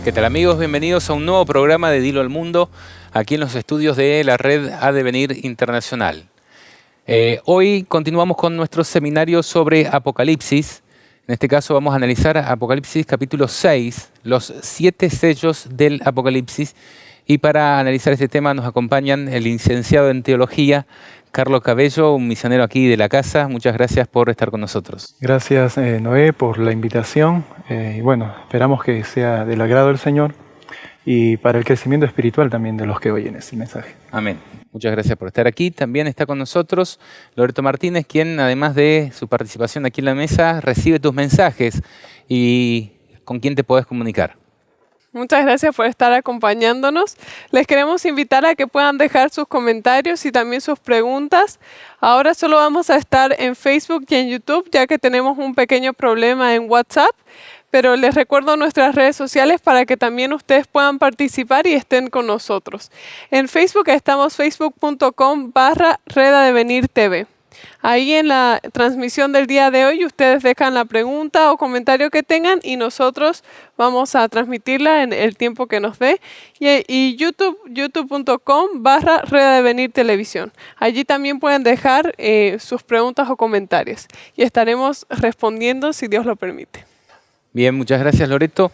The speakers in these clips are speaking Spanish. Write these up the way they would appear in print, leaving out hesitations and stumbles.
¿Qué tal, amigos? Bienvenidos a un nuevo programa de Dilo al Mundo, aquí en los estudios de la red Adevenir Internacional. Hoy continuamos con nuestro seminario sobre Apocalipsis. En este caso vamos a analizar Apocalipsis capítulo 6, los 7 sellos del Apocalipsis. Y para analizar este tema nos acompañan el licenciado en Teología, Carlos Cabello, un misionero aquí de la casa. Muchas gracias por estar con nosotros. Gracias, Noé, por la invitación. Y bueno, esperamos que sea del agrado del Señor y para el crecimiento espiritual también de los que oyen este mensaje. Amén. Muchas gracias por estar aquí. También está con nosotros Loreto Martínez, quien además de su participación aquí en la mesa, recibe tus mensajes y con quién te podés comunicar. Muchas gracias por estar acompañándonos. Les queremos invitar a que puedan dejar sus comentarios y también sus preguntas. Ahora solo vamos a estar en Facebook y en YouTube, ya que tenemos un pequeño problema en WhatsApp. Pero les recuerdo nuestras redes sociales para que también ustedes puedan participar y estén con nosotros. En Facebook estamos facebook.com/redadevenirtv. Ahí en la transmisión del día de hoy ustedes dejan la pregunta o comentario que tengan y nosotros vamos a transmitirla en el tiempo que nos dé. Y youtube.com/redadevenirtelevisión. Allí también pueden dejar sus preguntas o comentarios y estaremos respondiendo si Dios lo permite. Bien, muchas gracias, Loreto.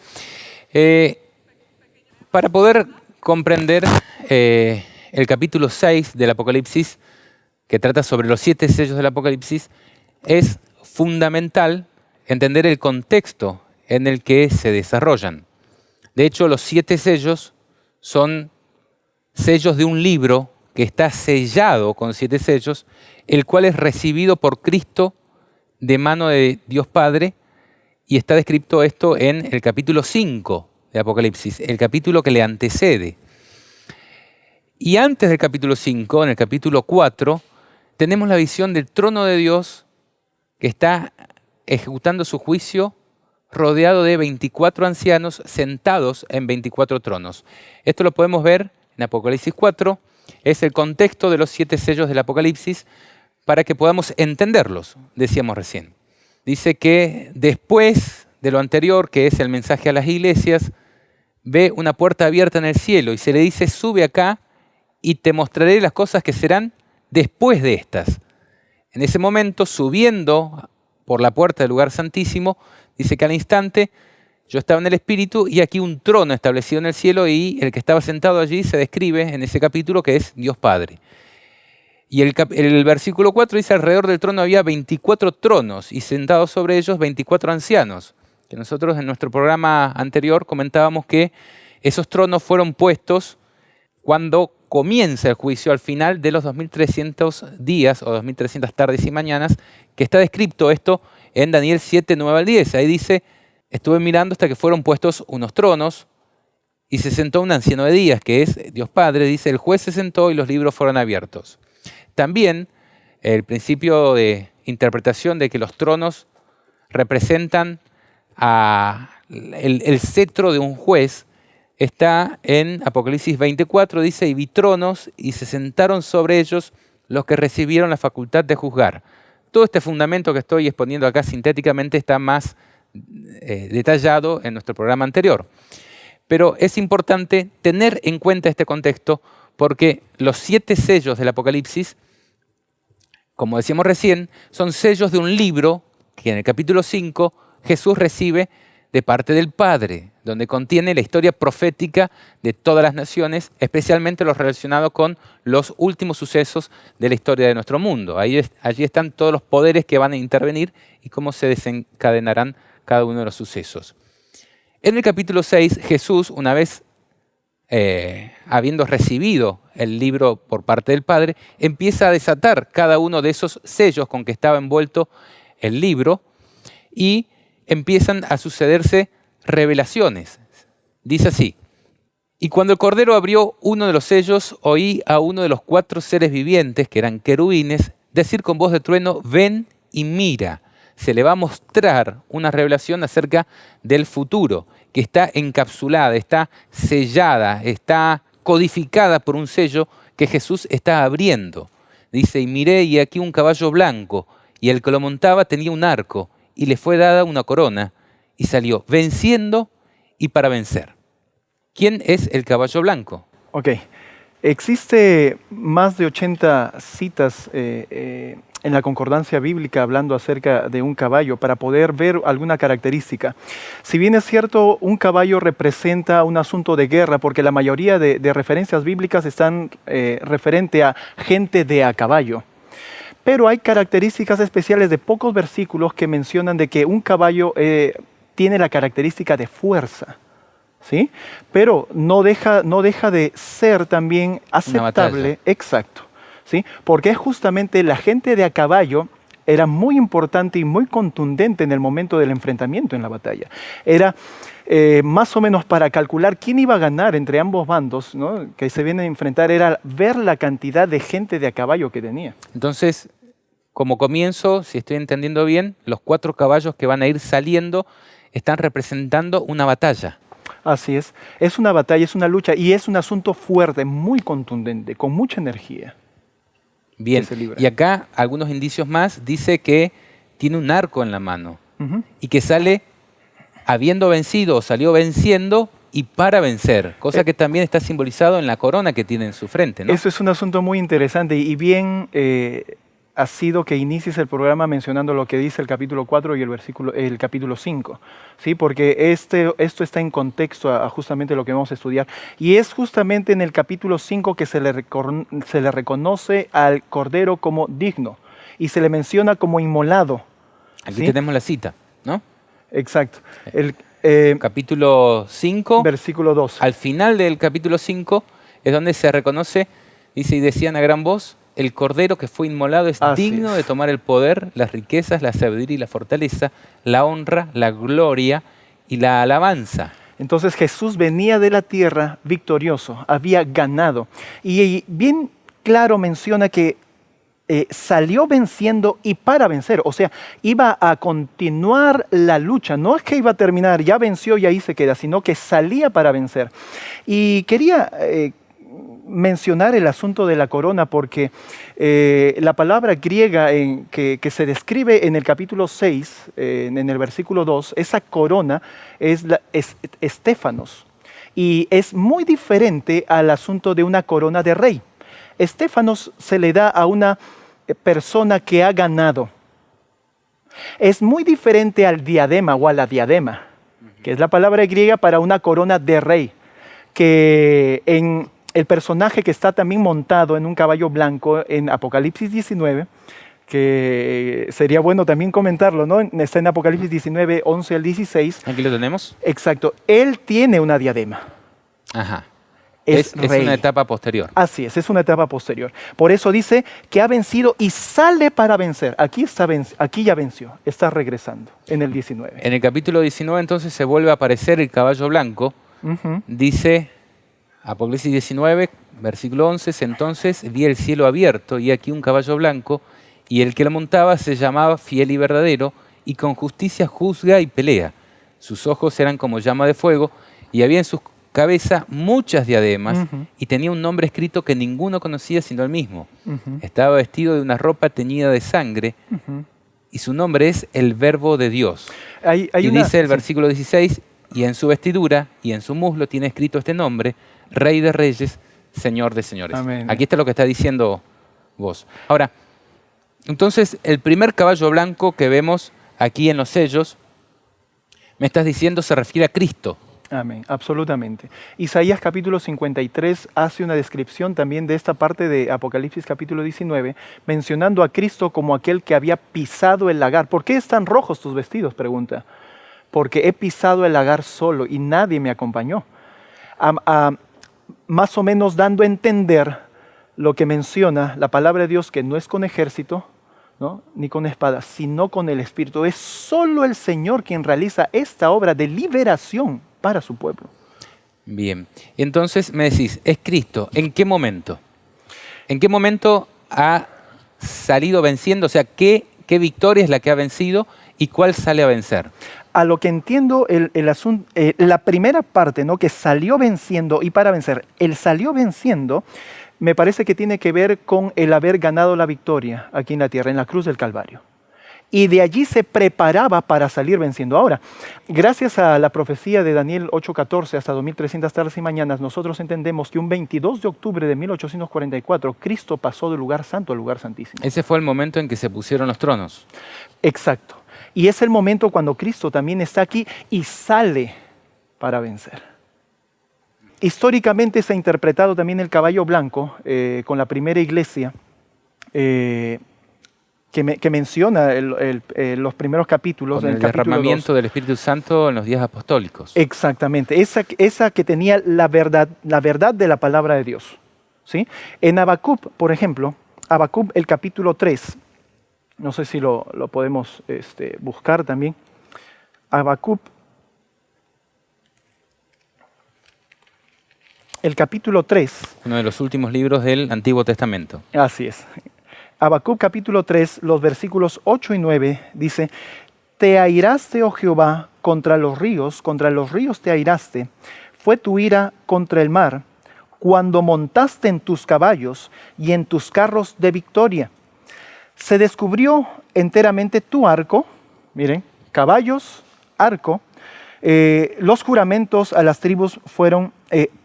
Para poder comprender el capítulo 6 del Apocalipsis, que trata sobre los 7 sellos del Apocalipsis, es fundamental entender el contexto en el que se desarrollan. De hecho, los 7 sellos son sellos de un libro que está sellado con 7 sellos, el cual es recibido por Cristo de mano de Dios Padre, y está descrito esto en el capítulo 5 de Apocalipsis, el capítulo que le antecede. Y antes del capítulo 5, en el capítulo 4, tenemos la visión del trono de Dios que está ejecutando su juicio rodeado de 24 ancianos sentados en 24 tronos. Esto lo podemos ver en Apocalipsis 4, es el contexto de los 7 sellos del Apocalipsis para que podamos entenderlos, decíamos recién. Dice que después de lo anterior, que es el mensaje a las iglesias, ve una puerta abierta en el cielo y se le dice: sube acá y te mostraré las cosas que serán después de estas. En ese momento, subiendo por la puerta del lugar santísimo, dice que al instante yo estaba en el Espíritu y aquí un trono establecido en el cielo, y el que estaba sentado allí se describe en ese capítulo que es Dios Padre. Y el versículo 4 dice: alrededor del trono había 24 tronos y sentados sobre ellos 24 ancianos. Que nosotros en nuestro programa anterior comentábamos que esos tronos fueron puestos cuando comienza el juicio al final de los 2300 días o 2300 tardes y mañanas, que está descrito esto en Daniel 7, 9 al 10. Ahí dice: estuve mirando hasta que fueron puestos unos tronos y se sentó un anciano de días, que es Dios Padre. Dice: el juez se sentó y los libros fueron abiertos. También el principio de interpretación de que los tronos representan el cetro de un juez está en Apocalipsis 24, dice: y vi tronos y se sentaron sobre ellos los que recibieron la facultad de juzgar. Todo este fundamento que estoy exponiendo acá sintéticamente está más detallado en nuestro programa anterior. Pero es importante tener en cuenta este contexto porque los 7 sellos del Apocalipsis, como decíamos recién, son sellos de un libro que en el capítulo 5 Jesús recibe de parte del Padre, donde contiene la historia profética de todas las naciones, especialmente los relacionados con los últimos sucesos de la historia de nuestro mundo. Allí están todos los poderes que van a intervenir y cómo se desencadenarán cada uno de los sucesos. En el capítulo 6, Jesús, una vez habiendo recibido el libro por parte del Padre, empieza a desatar cada uno de esos sellos con que estaba envuelto el libro y empiezan a sucederse revelaciones. Dice así: y cuando el Cordero abrió uno de los sellos, oí a uno de los 4 seres vivientes, que eran querubines, decir con voz de trueno: ven y mira. Se le va a mostrar una revelación acerca del futuro, que está encapsulada, está sellada, está codificada por un sello que Jesús está abriendo. Dice: y miré, y aquí un caballo blanco, y el que lo montaba tenía un arco, y le fue dada una corona, y salió venciendo y para vencer. ¿Quién es el caballo blanco? Ok. Existe más de 80 citas en la concordancia bíblica hablando acerca de un caballo para poder ver alguna característica. Si bien es cierto, un caballo representa un asunto de guerra, porque la mayoría de referencias bíblicas están referente a gente de a caballo. Pero hay características especiales de pocos versículos que mencionan de que un caballo tiene la característica de fuerza. ¿Sí? Pero no deja de ser también aceptable, exacto, ¿sí? Porque es justamente la gente de a caballo era muy importante y muy contundente en el momento del enfrentamiento en la batalla. Era más o menos para calcular quién iba a ganar entre ambos bandos, ¿no? Que se vienen a enfrentar, era ver la cantidad de gente de a caballo que tenía. Entonces, como comienzo, si estoy entendiendo bien, los 4 caballos que van a ir saliendo están representando una batalla. Así es una batalla, es una lucha y es un asunto fuerte, muy contundente, con mucha energía. Bien, y acá algunos indicios más, dice que tiene un arco en la mano y que sale habiendo vencido o salió venciendo y para vencer, cosa que también está simbolizado en la corona que tiene en su frente, ¿no? Eso es un asunto muy interesante y bien ha sido que inicies el programa mencionando lo que dice el capítulo 4 y el capítulo 5, ¿sí? Porque esto está en contexto a justamente lo que vamos a estudiar. Y es justamente en el capítulo 5 que se le reconoce al Cordero como digno y se le menciona como inmolado. Aquí ¿sí? tenemos la cita, ¿no? Exacto. Capítulo 5, versículo 2. Al final del capítulo 5 es donde se reconoce, dice, y decían a gran voz, el Cordero que fue inmolado es digno de tomar el poder, las riquezas, la sabiduría y la fortaleza, la honra, la gloria y la alabanza. Entonces Jesús venía de la tierra victorioso, había ganado. Y bien claro menciona que salió venciendo y para vencer. O sea, iba a continuar la lucha. No es que iba a terminar, ya venció y ahí se queda, sino que salía para vencer. Y quería mencionar el asunto de la corona porque la palabra griega que se describe en el capítulo 6, en el versículo 2, esa corona es estéfanos y es muy diferente al asunto de una corona de rey. Estéfanos se le da a una persona que ha ganado. Es muy diferente al diadema o a la diadema, que es la palabra griega para una corona de rey, que en el personaje que está también montado en un caballo blanco en Apocalipsis 19, que sería bueno también comentarlo, ¿no? Está en Apocalipsis 19, 11 al 16. Aquí lo tenemos. Exacto. Él tiene una diadema. Ajá. Es una etapa posterior. Así es una etapa posterior. Por eso dice que ha vencido y sale para vencer. Aquí ya venció, está regresando en el 19. En el capítulo 19 entonces se vuelve a aparecer el caballo blanco. Dice Apocalipsis 19, versículo 11, entonces vi el cielo abierto y aquí un caballo blanco y el que lo montaba se llamaba Fiel y Verdadero y con justicia juzga y pelea. Sus ojos eran como llama de fuego y había en sus cabeza muchas diademas y tenía un nombre escrito que ninguno conocía sino él mismo. Estaba vestido de una ropa teñida de sangre y su nombre es el Verbo de Dios. Dice el versículo 16, y en su vestidura y en su muslo tiene escrito este nombre, Rey de Reyes, Señor de Señores. Amén. Aquí está lo que está diciendo vos. Ahora, entonces el primer caballo blanco que vemos aquí en los sellos, me estás diciendo se refiere a Cristo. Amén, absolutamente. Isaías capítulo 53 hace una descripción también de esta parte de Apocalipsis capítulo 19, mencionando a Cristo como aquel que había pisado el lagar. ¿Por qué están rojos tus vestidos?, pregunta. Porque he pisado el lagar solo y nadie me acompañó. Más o menos dando a entender lo que menciona la palabra de Dios, que no es con ejército, ¿no?, ni con espada, sino con el Espíritu. Es solo el Señor quien realiza esta obra de liberación para su pueblo. Bien, entonces me decís, es Cristo. ¿En qué momento? ¿En qué momento ha salido venciendo? O sea, ¿qué victoria es la que ha vencido y cuál sale a vencer? A lo que entiendo, el asunto, la primera parte, ¿no?, que salió venciendo y para vencer, el salió venciendo, me parece que tiene que ver con el haber ganado la victoria aquí en la tierra, en la cruz del Calvario. y de allí se preparaba para salir venciendo. Ahora, gracias a la profecía de Daniel 8:14 hasta 2300 tardes y mañanas, nosotros entendemos que un 22 de octubre de 1844, Cristo pasó del lugar santo al lugar santísimo. Ese fue el momento en que se pusieron los tronos. Exacto. Y es el momento cuando Cristo también está aquí y sale para vencer. Históricamente se ha interpretado también el caballo blanco con la primera iglesia, que menciona los primeros capítulos. Con en el capítulo derramamiento 2. del Espíritu Santo en los días apostólicos. Exactamente, esa que tenía la verdad de la palabra de Dios. ¿Sí? En Habacuc, por ejemplo, Habacuc el capítulo 3, no sé si lo podemos buscar también. Habacuc, el capítulo 3. Uno de los últimos libros del Antiguo Testamento. Así es. Habacuc capítulo 3, los versículos 8 y 9, dice: Te airaste, oh Jehová, contra los ríos te airaste. Fue tu ira contra el mar, cuando montaste en tus caballos y en tus carros de victoria. Se descubrió enteramente tu arco, miren, caballos, arco. Los juramentos a las tribus fueron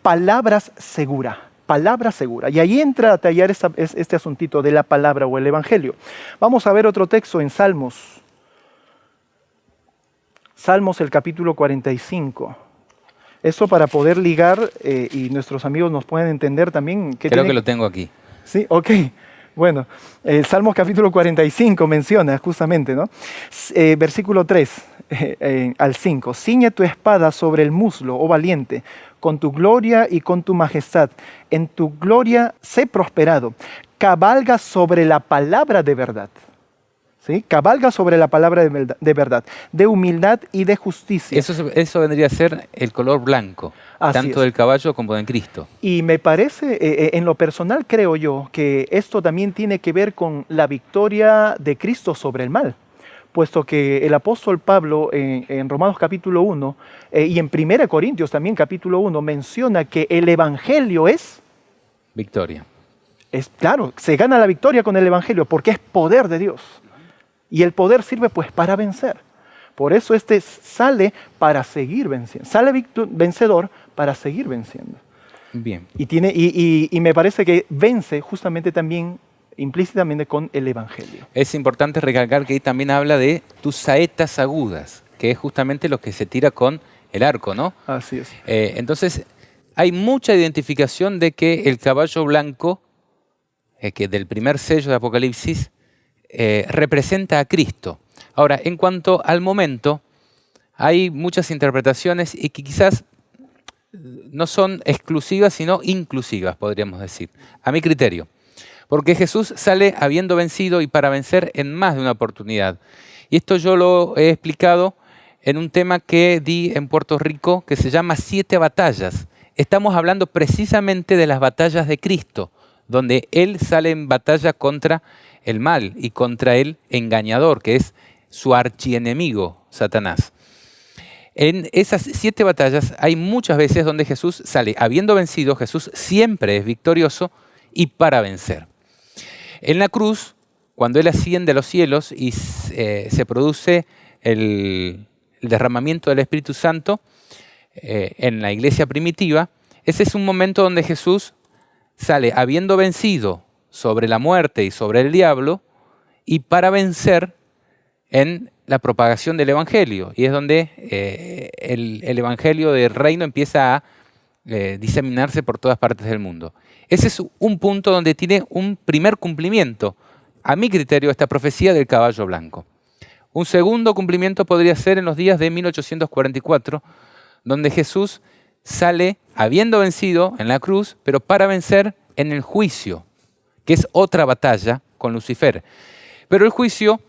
palabras seguras. Palabra segura. Y ahí entra a tallar este asuntito de la palabra o el evangelio. Vamos a ver otro texto en Salmos. Salmos el capítulo 45. Eso para poder ligar y nuestros amigos nos pueden entender también. Creo que lo tengo aquí. Sí, ok. Bueno, Salmos capítulo 45 menciona justamente, ¿no? Versículo 3 al 5. Ciñe tu espada sobre el muslo, oh valiente, con tu gloria y con tu majestad. En tu gloria sé prosperado. Cabalga sobre la palabra de verdad. ¿Sí? Cabalga sobre la palabra de verdad, de humildad y de justicia. Eso vendría a ser el color blanco, Así tanto es. del caballo como de Cristo. Y me parece, en lo personal creo yo, que esto también tiene que ver con la victoria de Cristo sobre el mal, puesto que el apóstol Pablo en Romanos capítulo 1 y en 1 Corintios también capítulo 1 menciona que el evangelio es Victoria. claro, se gana la victoria con el evangelio porque es poder de Dios. Y el poder sirve pues para vencer. Por eso sale para seguir venciendo. Sale vencedor para seguir venciendo. Bien. Y me parece que vence justamente también implícitamente con el evangelio. Es importante recalcar que ahí también habla de tus saetas agudas, que es justamente lo que se tira con el arco, ¿no? Así es. Entonces, hay mucha identificación de que el caballo blanco, que del primer sello de Apocalipsis, representa a Cristo. Ahora, en cuanto al momento, hay muchas interpretaciones y que quizás no son exclusivas, sino inclusivas, podríamos decir, a mi criterio. Porque Jesús sale habiendo vencido y para vencer en más de una oportunidad. Y esto yo lo he explicado en un tema que di en Puerto Rico que se llama 7 batallas. Estamos hablando precisamente de las batallas de Cristo, donde Él sale en batalla contra el mal y contra el engañador, que es su archienemigo, Satanás. En esas 7 batallas hay muchas veces donde Jesús sale habiendo vencido. Jesús siempre es victorioso y para vencer. En la cruz, cuando Él asciende a los cielos y se produce el derramamiento del Espíritu Santo en la iglesia primitiva, ese es un momento donde Jesús sale habiendo vencido sobre la muerte y sobre el diablo y para vencer en la propagación del Evangelio. Y es donde el Evangelio del reino empieza a diseminarse por todas partes del mundo. Ese es un punto donde tiene un primer cumplimiento, a mi criterio, esta profecía del caballo blanco. Un segundo cumplimiento podría ser en los días de 1844, donde Jesús sale habiendo vencido en la cruz, pero para vencer en el juicio, que es otra batalla con Lucifer. Pero el juicio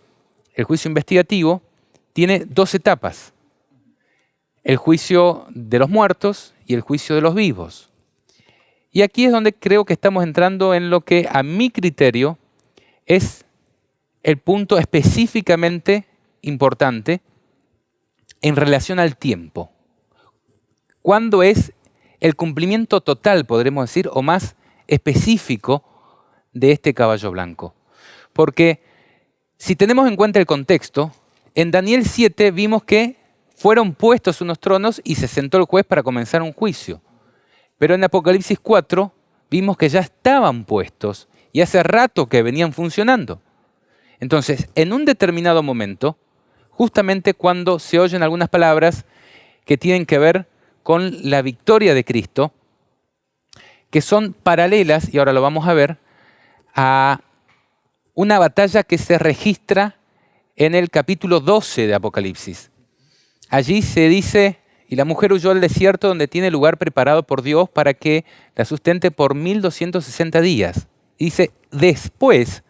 investigativo, tiene 2 etapas. El juicio de los muertos y el juicio de los vivos. Y aquí es donde creo que estamos entrando en lo que a mi criterio es el punto específicamente importante en relación al tiempo. ¿Cuándo es el cumplimiento total, podremos decir, o más específico de este caballo blanco? Porque Si tenemos en cuenta el contexto, en Daniel 7 vimos que fueron puestos unos tronos y se sentó el juez para comenzar un juicio. Pero en Apocalipsis 4 vimos que ya estaban puestos y hace rato que venían funcionando. Entonces, en un determinado momento, justamente cuando se oyen algunas palabras que tienen que ver con la victoria de Cristo, que son paralelas, y ahora lo vamos a ver, a una batalla que se registra en el capítulo 12 de Apocalipsis. Allí se dice, y la mujer huyó al desierto donde tiene lugar preparado por Dios para que la sustente por 1260 días. Y dice, después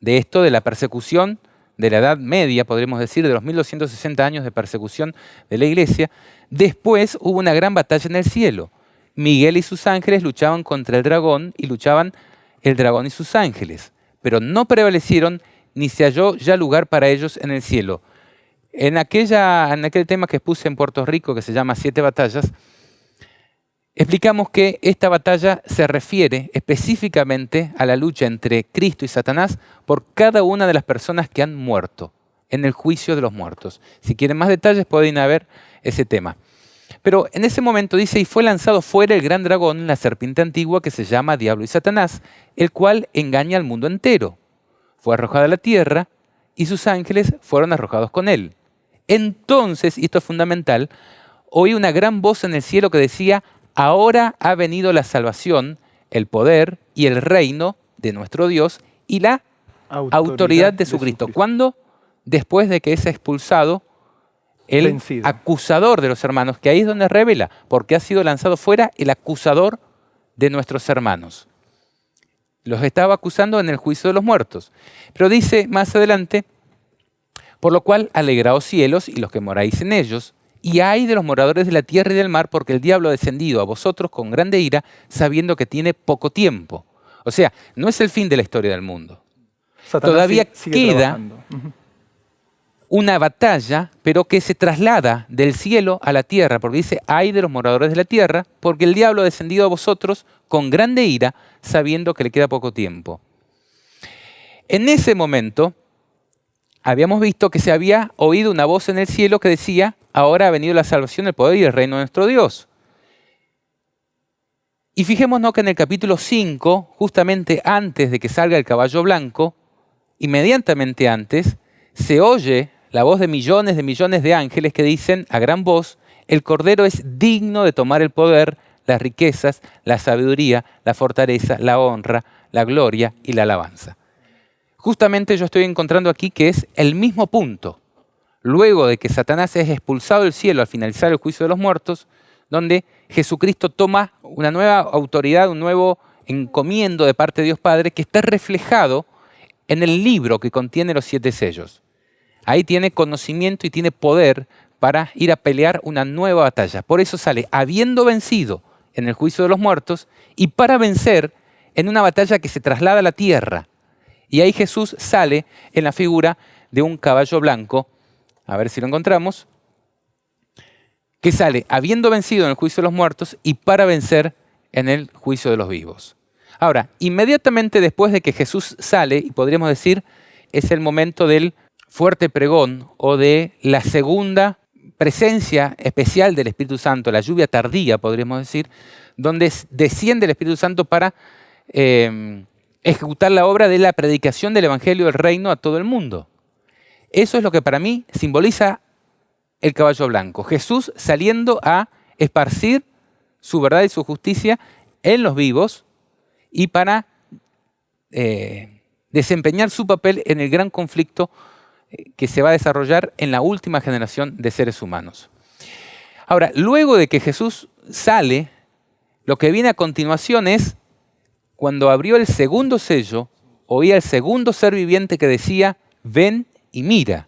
de esto, de la persecución de la Edad Media, podríamos decir, de los 1260 años de persecución de la iglesia, después hubo una gran batalla en el cielo. Miguel y sus ángeles luchaban contra el dragón y luchaban el dragón y sus ángeles, pero no prevalecieron ni se halló ya lugar para ellos en el cielo. En aquel tema que expuse en Puerto Rico, que se llama 7 batallas, explicamos que esta batalla se refiere específicamente a la lucha entre Cristo y Satanás por cada una de las personas que han muerto en el juicio de los muertos. Si quieren más detalles pueden ir a ver ese tema. Pero en ese momento dice, y fue lanzado fuera el gran dragón, la serpiente antigua que se llama Diablo y Satanás, el cual engaña al mundo entero. Fue arrojado a la tierra y sus ángeles fueron arrojados con él. Entonces, y esto es fundamental, oí una gran voz en el cielo que decía, ahora ha venido la salvación, el poder y el reino de nuestro Dios y la autoridad de su Cristo. ¿Cuándo? Después de que es expulsado el Vencido. acusador de los hermanos, que ahí es donde revela, porque ha sido lanzado fuera el acusador de nuestros hermanos. Los estaba acusando en el juicio de los muertos. Pero dice más adelante, por lo cual alegraos cielos y los que moráis en ellos, y ay de los moradores de la tierra y del mar, porque el diablo ha descendido a vosotros con grande ira, sabiendo que tiene poco tiempo. O sea, no es el fin de la historia del mundo. Satanás Todavía sigue queda trabajando. una batalla, pero que se traslada del cielo a la tierra, porque dice, ay de los moradores de la tierra, porque el diablo ha descendido a vosotros con grande ira, sabiendo que le queda poco tiempo. En ese momento, habíamos visto que se había oído una voz en el cielo que decía, ahora ha venido la salvación, el poder y el reino de nuestro Dios. Y fijémonos que en el capítulo 5, justamente antes de que salga el caballo blanco, inmediatamente antes, se oye la voz de millones de ángeles que dicen a gran voz, el Cordero es digno de tomar el poder, las riquezas, la sabiduría, la fortaleza, la honra, la gloria y la alabanza. Justamente yo estoy encontrando aquí que es el mismo punto, luego de que Satanás es expulsado del cielo al finalizar el juicio de los muertos, donde Jesucristo toma una nueva autoridad, un nuevo encomiendo de parte de Dios Padre que está reflejado en el libro que contiene los 7 sellos. Ahí tiene conocimiento y tiene poder para ir a pelear una nueva batalla. Por eso sale habiendo vencido en el juicio de los muertos y para vencer en una batalla que se traslada a la tierra. Y ahí Jesús sale en la figura de un caballo blanco, a ver si lo encontramos, que sale habiendo vencido en el juicio de los muertos y para vencer en el juicio de los vivos. Ahora, inmediatamente después de que Jesús sale, y podríamos decir, es el momento del fuerte pregón o de la segunda presencia especial del Espíritu Santo, la lluvia tardía, podríamos decir, donde desciende el Espíritu Santo para ejecutar la obra de la predicación del Evangelio del Reino a todo el mundo. Eso es lo que para mí simboliza el caballo blanco. Jesús saliendo a esparcir su verdad y su justicia en los vivos y para desempeñar su papel en el gran conflicto que se va a desarrollar en la última generación de seres humanos. Ahora, luego de que Jesús sale, lo que viene a continuación es, cuando abrió el segundo sello, oía el segundo ser viviente que decía, ven y mira.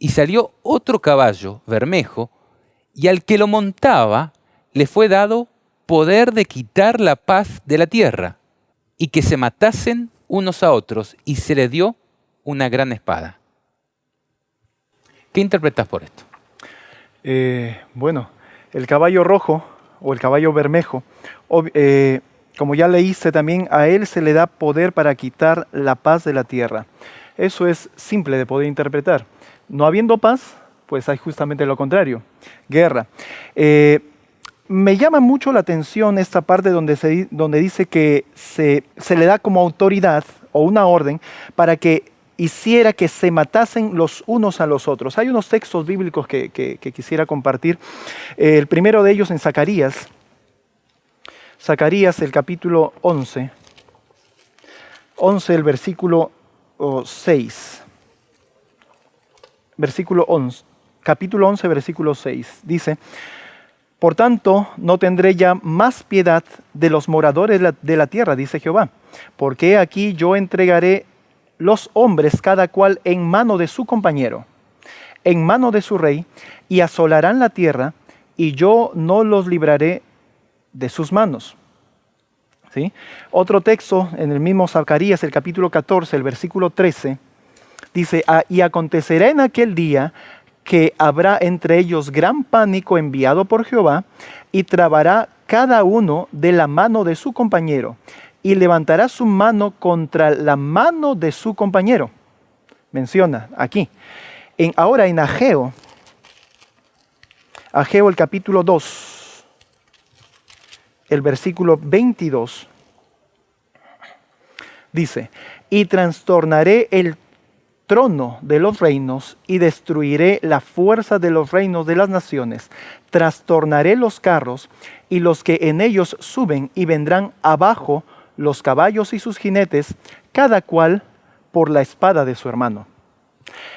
Y salió otro caballo, bermejo, y al que lo montaba le fue dado poder de quitar la paz de la tierra, y que se matasen unos a otros, y se le dio una gran espada. ¿Qué interpretas por esto? Bueno, el caballo rojo o el caballo bermejo, como ya leíste también, a él se le da poder para quitar la paz de la tierra. Eso es simple de poder interpretar. No habiendo paz, pues hay justamente lo contrario, guerra. Me llama mucho la atención esta parte donde dice que se le da como autoridad o una orden para que hiciera que se matasen los unos a los otros. Hay unos textos bíblicos que quisiera compartir. El primero de ellos en Zacarías. Zacarías, el capítulo 11. 11, el versículo 6. Versículo 11. Capítulo 11, versículo 6. Dice: por tanto, no tendré ya más piedad de los moradores de la tierra, dice Jehová, porque aquí yo entregaré los hombres cada cual en mano de su compañero, en mano de su rey, y asolarán la tierra, y yo no los libraré de sus manos. ¿Sí? Otro texto en el mismo Zacarías, el capítulo 14, el versículo 13, dice: y acontecerá en aquel día que habrá entre ellos gran pánico enviado por Jehová, y trabará cada uno de la mano de su compañero, y levantará su mano contra la mano de su compañero. Menciona aquí. Ahora en Ageo el capítulo 2, el versículo 22, dice: y trastornaré el trono de los reinos y destruiré la fuerza de los reinos de las naciones. Trastornaré los carros y los que en ellos suben, y vendrán abajo los caballos y sus jinetes, cada cual por la espada de su hermano.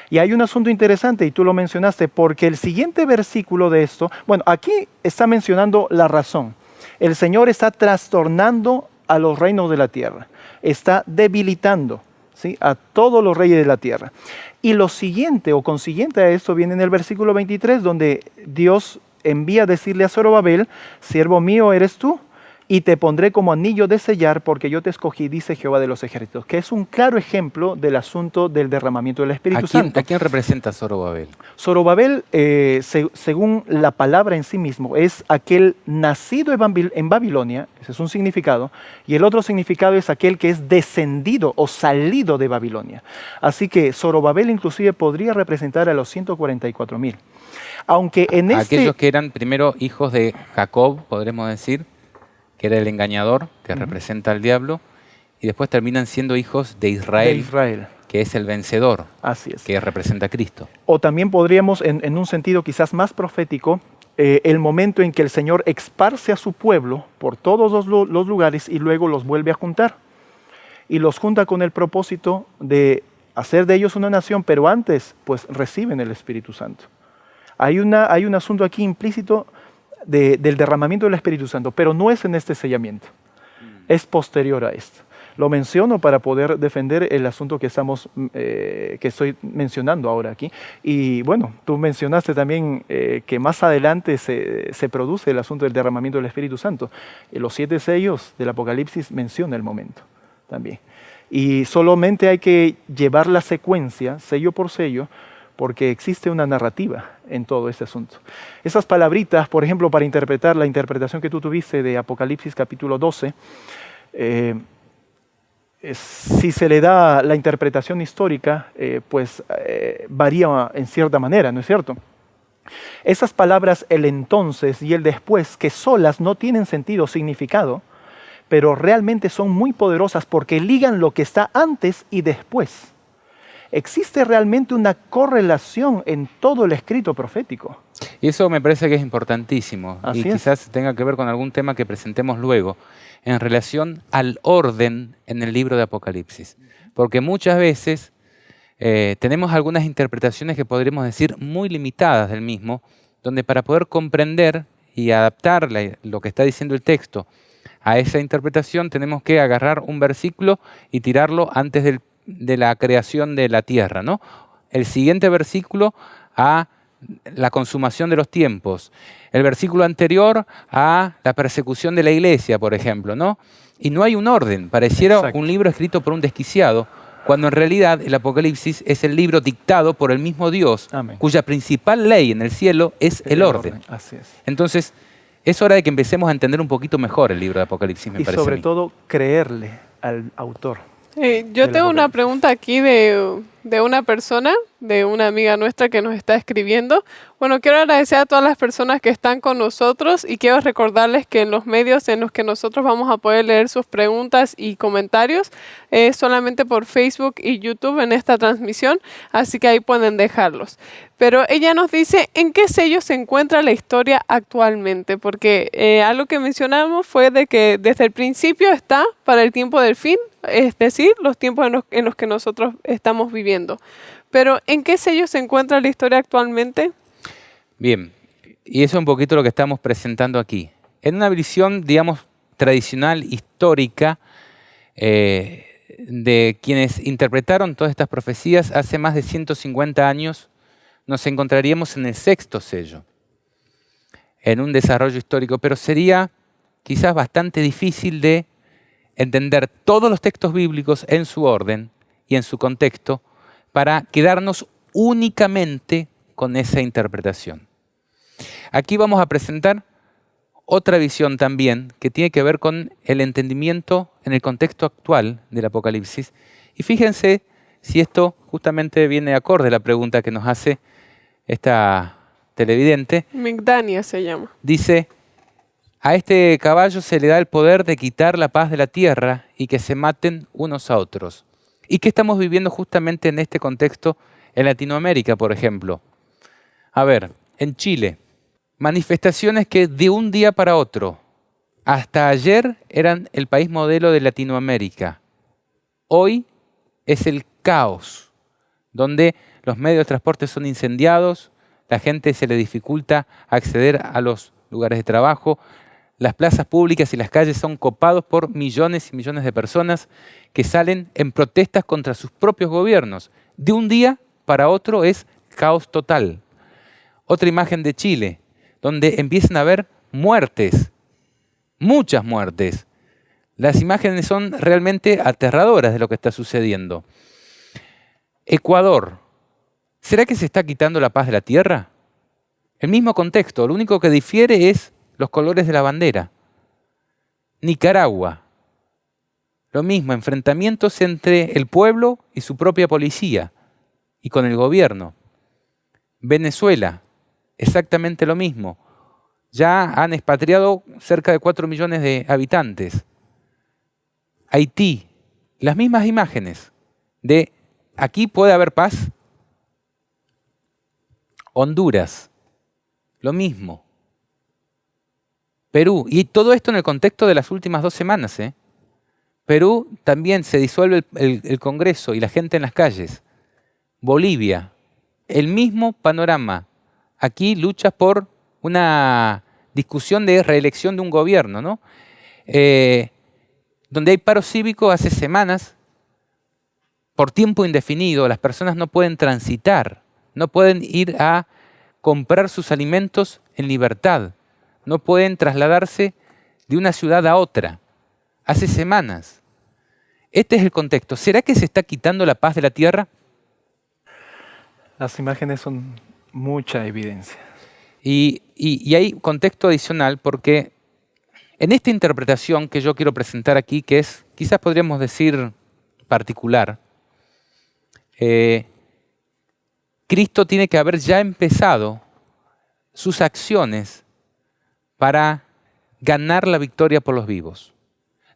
Y hay un asunto interesante, y tú lo mencionaste, porque el siguiente versículo de esto, bueno, aquí está mencionando la razón. El Señor está trastornando a los reinos de la tierra, está debilitando, ¿sí?, a todos los reyes de la tierra. Y lo siguiente o consiguiente a esto viene en el versículo 23, donde Dios envía a decirle a Zorobabel: siervo mío eres tú, y te pondré como anillo de sellar, porque yo te escogí, dice Jehová de los ejércitos, que es un claro ejemplo del asunto del derramamiento del Espíritu Santo. ¿A quién representa Zorobabel? Zorobabel, según la palabra en sí mismo, es aquel nacido en Babilonia, ese es un significado, y el otro significado es aquel que es descendido o salido de Babilonia. Así que Zorobabel inclusive podría representar a los 144,000. Aunque en aquellos que eran primero hijos de Jacob, podremos decir, que era el engañador, que representa al diablo, y después terminan siendo hijos de Israel, que es el vencedor, así es, que representa a Cristo. O también podríamos, en un sentido quizás más profético, el momento en que el Señor esparce a su pueblo por todos los lugares y luego los vuelve a juntar. Y los junta con el propósito de hacer de ellos una nación, pero antes pues reciben el Espíritu Santo. Hay un asunto aquí implícito del derramamiento del Espíritu Santo, pero no es en este sellamiento, es posterior a esto. Lo menciono para poder defender el asunto que estoy mencionando ahora aquí. Y bueno, tú mencionaste también que más adelante se produce el asunto del derramamiento del Espíritu Santo. Los 7 sellos del Apocalipsis menciona el momento también. Y solamente hay que llevar la secuencia, sello por sello, porque existe una narrativa en todo este asunto. Esas palabritas, por ejemplo, para interpretar la interpretación que tú tuviste de Apocalipsis capítulo 12, si se le da la interpretación histórica, varía en cierta manera, ¿no es cierto? Esas palabras, el entonces y el después, que solas no tienen sentido, significado, pero realmente son muy poderosas porque ligan lo que está antes y después. Existe realmente una correlación en todo el escrito profético. Y eso me parece que es importantísimo. Así y es. Quizás tenga que ver con algún tema que presentemos luego, en relación al orden en el libro de Apocalipsis. Porque muchas veces tenemos algunas interpretaciones que podríamos decir muy limitadas del mismo, donde para poder comprender y adaptar lo que está diciendo el texto a esa interpretación, tenemos que agarrar un versículo y tirarlo antes de la creación de la tierra, ¿no? El siguiente versículo a la consumación de los tiempos. El versículo anterior a la persecución de la iglesia, por ejemplo, ¿no? Y no hay un orden. Pareciera Exacto. un libro escrito por un desquiciado, cuando en realidad el Apocalipsis es el libro dictado por el mismo Dios, Amén. cuya principal ley en el cielo es el orden. Así es. Entonces, es hora de que empecemos a entender un poquito mejor el libro de Apocalipsis, me Y parece a sobre mí. todo, creerle al autor. Yo del tengo una Apocalipsis. pregunta aquí de una persona, de una amiga nuestra que nos está escribiendo. Bueno, quiero agradecer a todas las personas que están con nosotros y quiero recordarles que en los medios en los que nosotros vamos a poder leer sus preguntas y comentarios es solamente por Facebook y YouTube en esta transmisión, así que ahí pueden dejarlos. Pero ella nos dice en qué sello se encuentra la historia actualmente, porque algo que mencionamos fue de que desde el principio está para el tiempo del fin, es decir, los tiempos en los que nosotros estamos viviendo. Pero ¿en qué sello se encuentra la historia actualmente? Bien, y eso es un poquito lo que estamos presentando aquí. En una visión, digamos, tradicional, histórica, de quienes interpretaron todas estas profecías hace más de 150 años, nos encontraríamos en el sexto sello, en un desarrollo histórico, pero sería quizás bastante difícil de entender todos los textos bíblicos en su orden y en su contexto para quedarnos únicamente con esa interpretación. Aquí vamos a presentar otra visión también que tiene que ver con el entendimiento en el contexto actual del Apocalipsis. Y fíjense si esto justamente viene acorde a la pregunta que nos hace esta televidente. Migdania se llama. Dice, a este caballo se le da el poder de quitar la paz de la tierra y que se maten unos a otros. ¿Y qué estamos viviendo justamente en este contexto en Latinoamérica, por ejemplo? A ver, en Chile, manifestaciones que de un día para otro, hasta ayer eran el país modelo de Latinoamérica. Hoy es el caos, donde los medios de transporte son incendiados, la gente se le dificulta acceder a los lugares de trabajo, las plazas públicas y las calles son copados por millones y millones de personas que salen en protestas contra sus propios gobiernos. De un día para otro es caos total. Otra imagen de Chile, donde empiezan a haber muertes, muchas muertes. Las imágenes son realmente aterradoras de lo que está sucediendo. Ecuador, ¿será que se está quitando la paz de la tierra? El mismo contexto, lo único que difiere es los colores de la bandera. Nicaragua, lo mismo, enfrentamientos entre el pueblo y su propia policía y con el gobierno. Venezuela, exactamente lo mismo. Ya han expatriado cerca de 4 millones de habitantes. Haití, las mismas imágenes de aquí puede haber paz. Honduras, lo mismo. Perú, y todo esto en el contexto de las últimas 2 semanas. Perú también se disuelve el Congreso y la gente en las calles. Bolivia, el mismo panorama. Aquí luchas por una discusión de reelección de un gobierno, ¿no? Donde hay paro cívico hace semanas, por tiempo indefinido, las personas no pueden transitar, no pueden ir a comprar sus alimentos en libertad, no pueden trasladarse de una ciudad a otra. Hace semanas. Este es el contexto. ¿Será que se está quitando la paz de la tierra? Las imágenes son mucha evidencia. Y hay contexto adicional porque en esta interpretación que yo quiero presentar aquí, que es, quizás podríamos decir, particular, Cristo tiene que haber ya empezado sus acciones para ganar la victoria por los vivos.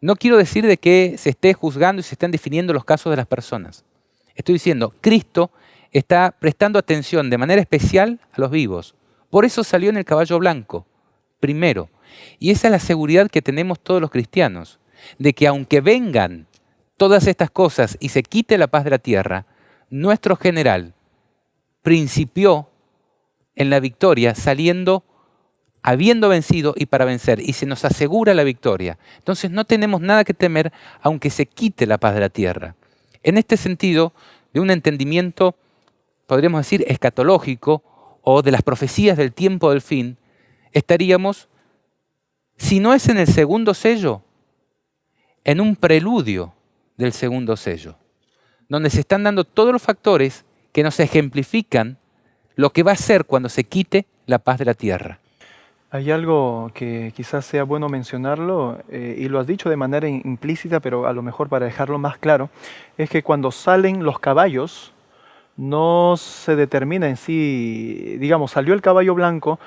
No quiero decir de que se esté juzgando y se estén definiendo los casos de las personas. Estoy diciendo, Cristo está prestando atención de manera especial a los vivos. Por eso salió en el caballo blanco, primero. Y esa es la seguridad que tenemos todos los cristianos, de que aunque vengan todas estas cosas y se quite la paz de la tierra, nuestro general principió en la victoria saliendo, habiendo vencido y para vencer, y se nos asegura la victoria. Entonces no tenemos nada que temer aunque se quite la paz de la tierra. En este sentido, de un entendimiento, podríamos decir, escatológico, o de las profecías del tiempo del fin, estaríamos, si no es en el segundo sello, en un preludio del segundo sello, donde se están dando todos los factores que nos ejemplifican lo que va a ser cuando se quite la paz de la tierra. Hay algo que quizás sea bueno mencionarlo, y lo has dicho de manera implícita, pero a lo mejor para dejarlo más claro, es que cuando salen los caballos, no se determina en sí, digamos, salió el caballo blanco,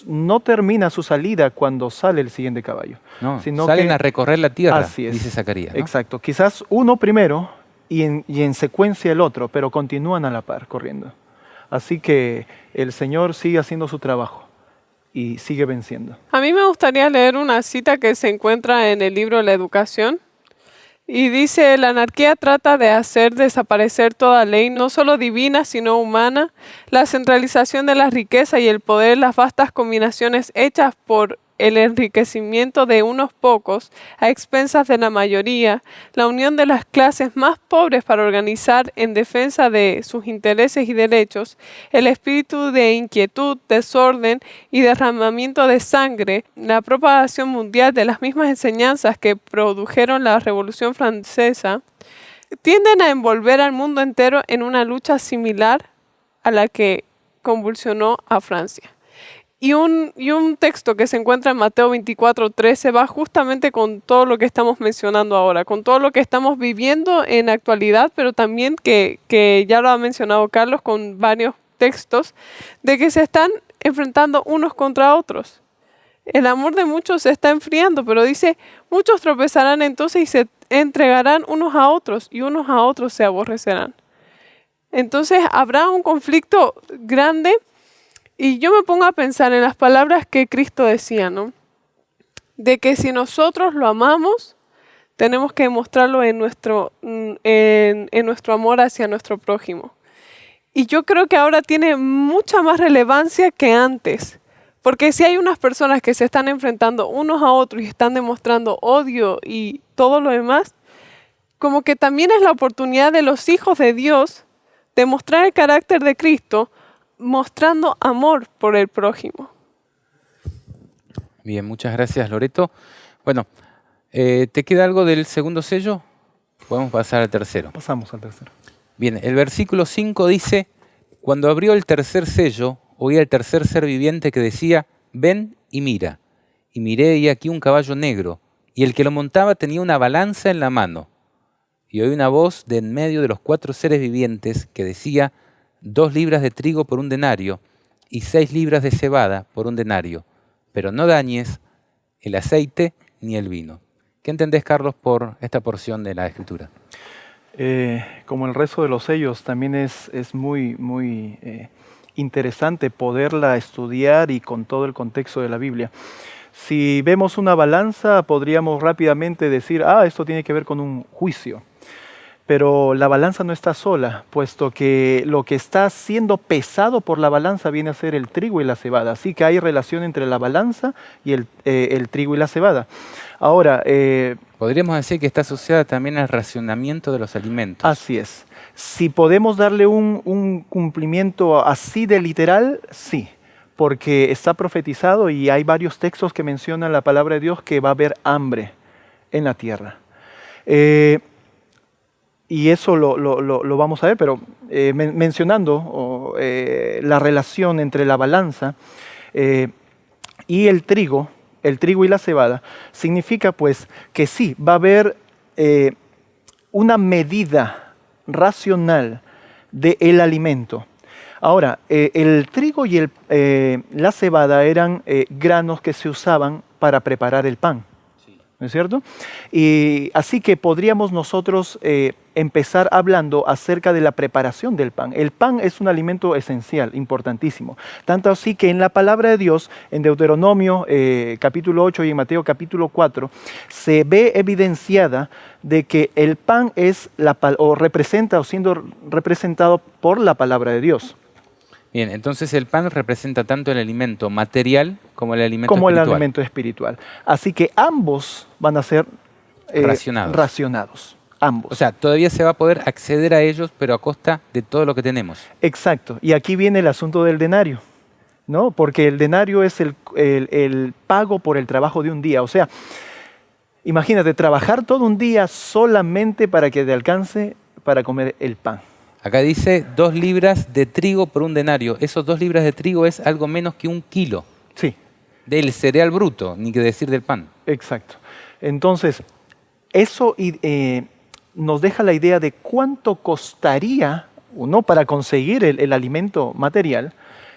no termina su salida cuando sale el siguiente caballo. No, sino salen que- a recorrer la tierra, Así es. dice Zacarías, ¿no? Exacto, quizás uno primero y en secuencia el otro, pero continúan a la par corriendo. Así que el Señor sigue haciendo su trabajo y sigue venciendo. A mí me gustaría leer una cita que se encuentra en el libro La Educación. Y dice, la anarquía trata de hacer desaparecer toda ley, no solo divina, sino humana, la centralización de la riqueza y el poder, las vastas combinaciones hechas por el enriquecimiento de unos pocos a expensas de la mayoría, la unión de las clases más pobres para organizar en defensa de sus intereses y derechos, el espíritu de inquietud, desorden y derramamiento de sangre, la propagación mundial de las mismas enseñanzas que produjeron la Revolución Francesa, tienden a envolver al mundo entero en una lucha similar a la que convulsionó a Francia. Y un texto que se encuentra en Mateo 24:13 va justamente con todo lo que estamos mencionando ahora, con todo lo que estamos viviendo en la actualidad, pero también que ya lo ha mencionado Carlos con varios textos, de que se están enfrentando unos contra otros. El amor de muchos se está enfriando, pero dice, muchos tropezarán entonces y se entregarán unos a otros y unos a otros se aborrecerán. Entonces habrá un conflicto grande. Y yo me pongo a pensar en las palabras que Cristo decía, ¿no? De que si nosotros lo amamos, tenemos que demostrarlo en nuestro amor hacia nuestro prójimo. Y yo creo que ahora tiene mucha más relevancia que antes. Porque si hay unas personas que se están enfrentando unos a otros y están demostrando odio y todo lo demás, como que también es la oportunidad de los hijos de Dios de mostrar el carácter de Cristo, mostrando amor por el prójimo. Bien, muchas gracias, Loreto. Bueno, ¿te queda algo del segundo sello? Podemos pasar al tercero. Pasamos al tercero. Bien, el versículo 5 dice, cuando abrió el tercer sello, oí al tercer ser viviente que decía, ven y mira. Y miré y aquí un caballo negro, y el que lo montaba tenía una balanza en la mano. Y oí una voz de en medio de los 4 seres vivientes que decía, 2 libras de trigo por un denario y 6 libras de cebada por un denario, pero no dañes el aceite ni el vino. ¿Qué entendés, Carlos, por esta porción de la Escritura? Como el resto de los sellos, también es muy interesante poderla estudiar y con todo el contexto de la Biblia. Si vemos una balanza, podríamos rápidamente decir, esto tiene que ver con un juicio. Pero la balanza no está sola, puesto que lo que está siendo pesado por la balanza viene a ser el trigo y la cebada. Así que hay relación entre la balanza y el trigo y la cebada. Ahora, Podríamos decir que está asociada también al racionamiento de los alimentos. así es. Si podemos darle un cumplimiento así de literal, sí, porque está profetizado y hay varios textos que mencionan la palabra de Dios que va a haber hambre en la tierra. Y eso lo vamos a ver, pero mencionando la relación entre la balanza y el trigo y la cebada, significa pues que sí, va a haber una medida racional del alimento. Ahora, el trigo y la cebada eran granos que se usaban para preparar el pan. ¿No es cierto? Y así que podríamos nosotros empezar hablando acerca de la preparación del pan. El pan es un alimento esencial, importantísimo. Tanto así que en la palabra de Dios, en Deuteronomio capítulo 8 y en Mateo capítulo 4, se ve evidenciada de que el pan es representa o siendo representado por la palabra de Dios. Bien, entonces el pan representa tanto el alimento material como el alimento como espiritual. el alimento espiritual. Así que ambos van a ser racionados. Ambos. O sea, todavía se va a poder acceder a ellos, pero a costa de todo lo que tenemos. Exacto. Y aquí viene el asunto del denario, ¿no? Porque el denario es el pago por el trabajo de un día. O sea, imagínate, trabajar todo un día solamente para que te alcance para comer el pan. Acá dice 2 libras de trigo por un denario. Esos 2 libras de trigo es algo menos que 1 kilo. Sí. del cereal bruto, ni que decir del pan. Exacto. Entonces, eso nos deja la idea de cuánto costaría uno para conseguir el alimento material,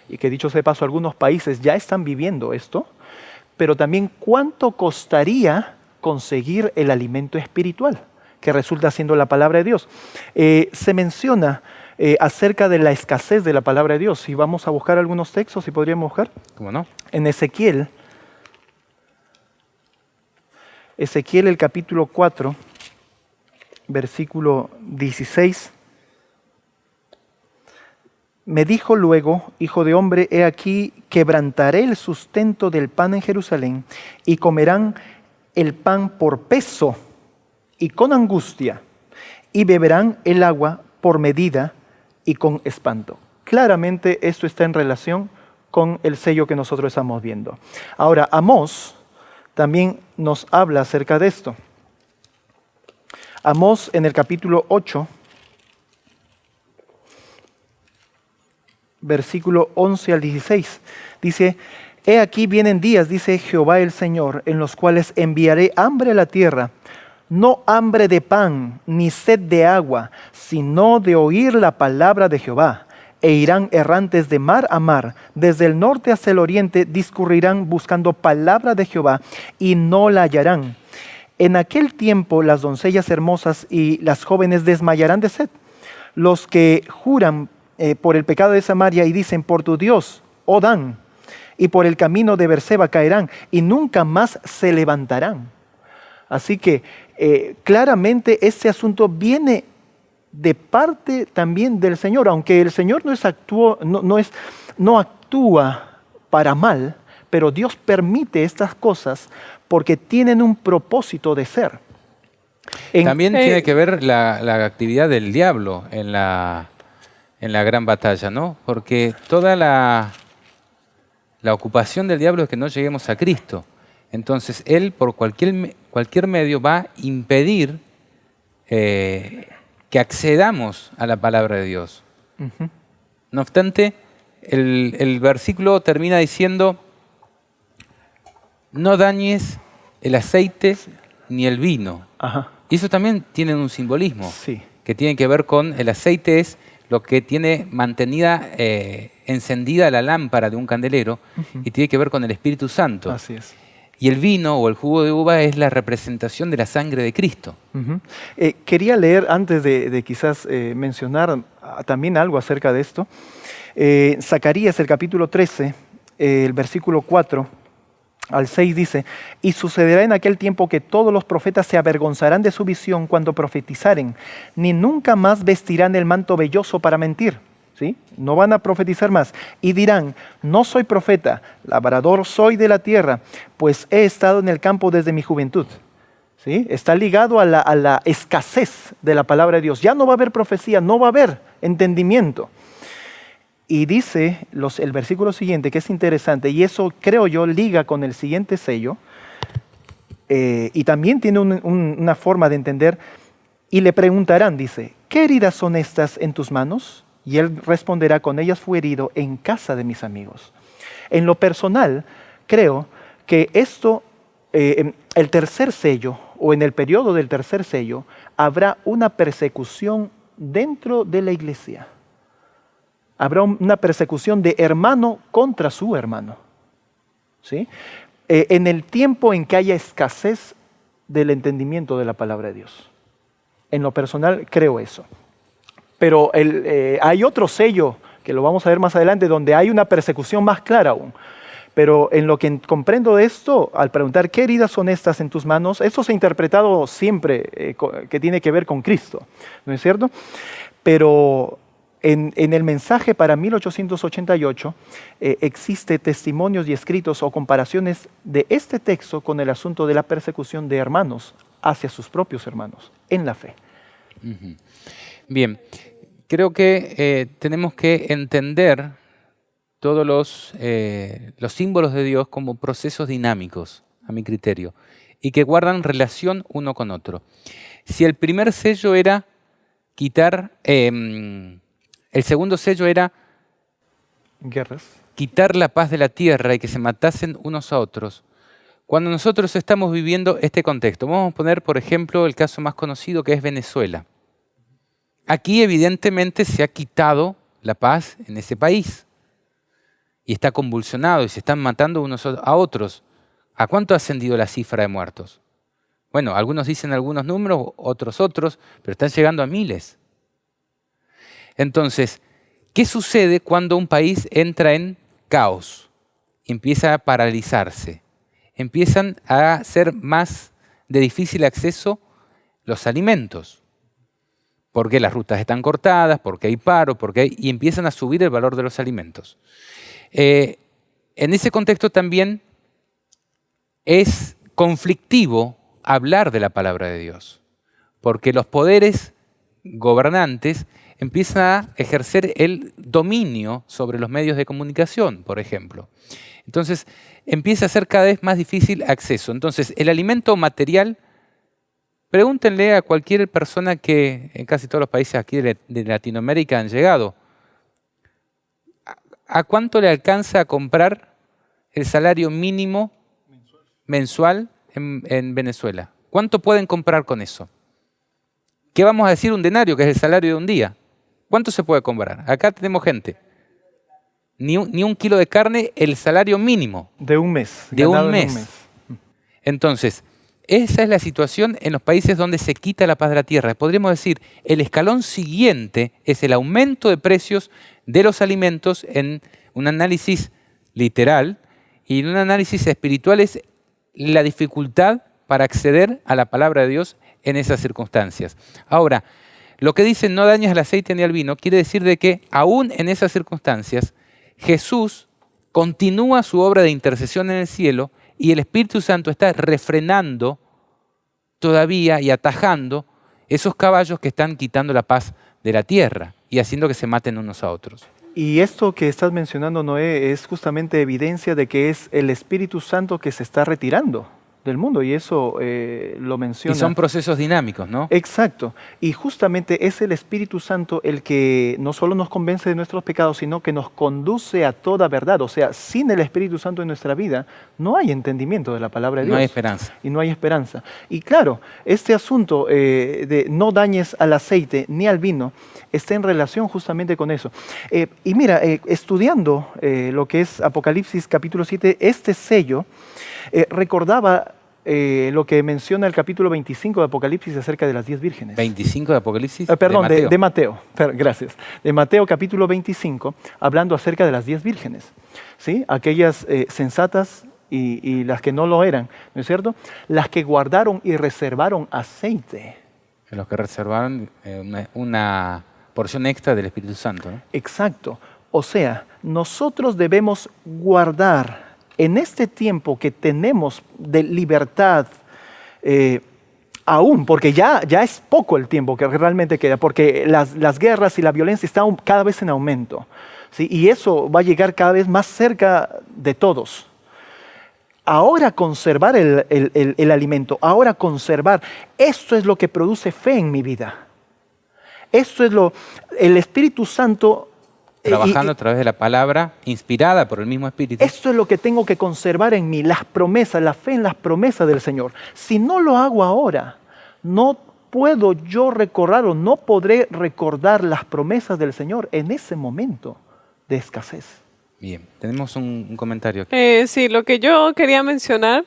y que dicho sea de paso, algunos países ya están viviendo esto, pero también cuánto costaría conseguir el alimento espiritual, que resulta siendo la palabra de Dios. Se menciona acerca de la escasez de la palabra de Dios. Si vamos a buscar algunos textos, si podríamos buscar. ¿Cómo no? En Ezequiel el capítulo 4, versículo 16. Me dijo luego, hijo de hombre, he aquí, quebrantaré el sustento del pan en Jerusalén, y comerán el pan por peso y con angustia, y beberán el agua por medida y con espanto. Claramente esto está en relación con el sello que nosotros estamos viendo. Ahora, Amós también nos habla acerca de esto. Amós en el capítulo 8, versículo 11 al 16, dice: He aquí vienen días, dice Jehová el Señor, en los cuales enviaré hambre a la tierra, no hambre de pan, ni sed de agua, sino de oír la palabra de Jehová. E irán errantes de mar a mar, desde el norte hasta el oriente, discurrirán buscando palabra de Jehová, y no la hallarán. En aquel tiempo las doncellas hermosas y las jóvenes desmayarán de sed. Los que juran por el pecado de Samaria y dicen: por tu Dios, oh Dan, y por el camino de Berseba caerán, y nunca más se levantarán. Así que claramente este asunto viene de parte también del Señor, aunque el Señor no actúa para mal, pero Dios permite estas cosas porque tienen un propósito de ser. También tiene que ver la actividad del diablo en la gran batalla, ¿no? Porque toda la ocupación del diablo es que no lleguemos a Cristo. Entonces, él por cualquier medio va a impedir que accedamos a la palabra de Dios. Uh-huh. No obstante, el versículo termina diciendo: no dañes el aceite ni el vino. Ajá. Y eso también tiene un simbolismo, Sí. que tiene que ver con el aceite, es lo que tiene mantenida encendida la lámpara de un candelero, Uh-huh. y tiene que ver con el Espíritu Santo. Así es. Y el vino o el jugo de uva es la representación de la sangre de Cristo. Uh-huh. Quería leer, antes de quizás mencionar también algo acerca de esto, Zacarías, el capítulo 13, el versículo 4 al 6 dice: y sucederá en aquel tiempo que todos los profetas se avergonzarán de su visión cuando profetizaren, ni nunca más vestirán el manto velloso para mentir. ¿Sí? No van a profetizar más. Y dirán: no soy profeta, labrador soy de la tierra, pues he estado en el campo desde mi juventud. ¿Sí? Está ligado a la escasez de la palabra de Dios. Ya no va a haber profecía, no va a haber entendimiento. Y dice el versículo siguiente, que es interesante, y eso creo yo liga con el siguiente sello, y también tiene una forma de entender. Y le preguntarán, dice: ¿qué heridas son estas en tus manos? Y él responderá: con ellas fui herido en casa de mis amigos. En lo personal, creo que esto, el tercer sello, o en el periodo del tercer sello, habrá una persecución dentro de la iglesia. Habrá una persecución de hermano contra su hermano. ¿Sí? En el tiempo en que haya escasez del entendimiento de la palabra de Dios. En lo personal, creo eso. Pero hay otro sello, que lo vamos a ver más adelante, donde hay una persecución más clara aún. Pero en lo que comprendo de esto, al preguntar: ¿qué heridas son estas en tus manos? Esto se ha interpretado siempre que tiene que ver con Cristo, ¿no es cierto? Pero en el mensaje para 1888 existe testimonios y escritos o comparaciones de este texto con el asunto de la persecución de hermanos hacia sus propios hermanos en la fe. Uh-huh. Bien, creo que tenemos que entender todos los símbolos de Dios como procesos dinámicos, a mi criterio, y que guardan relación uno con otro. Si el primer sello era quitar, el segundo sello era Guerras. quitar la paz de la tierra y que se matasen unos a otros, cuando nosotros estamos viviendo este contexto. Vamos a poner, por ejemplo, el caso más conocido, que es Venezuela. Aquí evidentemente se ha quitado la paz en ese país y está convulsionado y se están matando unos a otros. ¿A cuánto ha ascendido la cifra de muertos? Bueno, algunos dicen algunos números, otros, pero están llegando a miles. Entonces, ¿qué sucede cuando un país entra en caos? Empieza a paralizarse. Empiezan a ser más de difícil acceso los alimentos. Porque las rutas están cortadas, porque hay paro, y empiezan a subir el valor de los alimentos. En ese contexto también es conflictivo hablar de la palabra de Dios, porque los poderes gobernantes empiezan a ejercer el dominio sobre los medios de comunicación, por ejemplo. Entonces, empieza a ser cada vez más difícil acceso. Entonces, el alimento material, pregúntenle a cualquier persona que en casi todos los países aquí de Latinoamérica han llegado, ¿a cuánto le alcanza a comprar el salario mínimo mensual en Venezuela? ¿Cuánto pueden comprar con eso? ¿Qué vamos a decir un denario, que es el salario de un día? ¿Cuánto se puede comprar? Acá tenemos gente. Ni un kilo de carne, el salario mínimo. De un mes. De un mes. Entonces, esa es la situación en los países donde se quita la paz de la tierra. Podríamos decir, el escalón siguiente es el aumento de precios de los alimentos en un análisis literal, y en un análisis espiritual es la dificultad para acceder a la palabra de Dios en esas circunstancias. Ahora, lo que dice no dañes al aceite ni al vino quiere decir de que aún en esas circunstancias Jesús continúa su obra de intercesión en el cielo y el Espíritu Santo está refrenando todavía y atajando esos caballos que están quitando la paz de la tierra y haciendo que se maten unos a otros. Y esto que estás mencionando, Noé, es justamente evidencia de que es el Espíritu Santo que se está retirando del mundo, y eso lo menciona. Y son procesos dinámicos, ¿no? Exacto. Y justamente es el Espíritu Santo el que no solo nos convence de nuestros pecados, sino que nos conduce a toda verdad. O sea, sin el Espíritu Santo en nuestra vida, no hay entendimiento de la palabra de Dios. No hay esperanza. Y no hay esperanza. Y claro, este asunto de no dañes al aceite ni al vino está en relación justamente con eso. Y mira, estudiando lo que es Apocalipsis capítulo 7, este sello, recordaba lo que menciona el capítulo 25 de Apocalipsis acerca de las 10 vírgenes. 25 de Apocalipsis. Perdón, de Mateo. Gracias. De Mateo capítulo 25, hablando acerca de las 10 vírgenes. ¿Sí? Aquellas sensatas y las que no lo eran, ¿no es cierto? Las que guardaron y reservaron aceite. Los que reservaron una porción extra del Espíritu Santo, ¿no? Exacto. O sea, nosotros debemos guardar en este tiempo que tenemos de libertad, aún, porque ya es poco el tiempo que realmente queda, porque las guerras y la violencia están cada vez en aumento, ¿sí? Y eso va a llegar cada vez más cerca de todos. Ahora conservar el alimento, ahora conservar, esto es lo que produce fe en mi vida. Esto es el Espíritu Santo trabajando a través de la palabra, inspirada por el mismo Espíritu. Esto es lo que tengo que conservar en mí, las promesas, la fe en las promesas del Señor. Si no lo hago ahora, no puedo yo recordar o no podré recordar las promesas del Señor en ese momento de escasez. Bien, tenemos un comentario aquí. Sí, lo que yo quería mencionar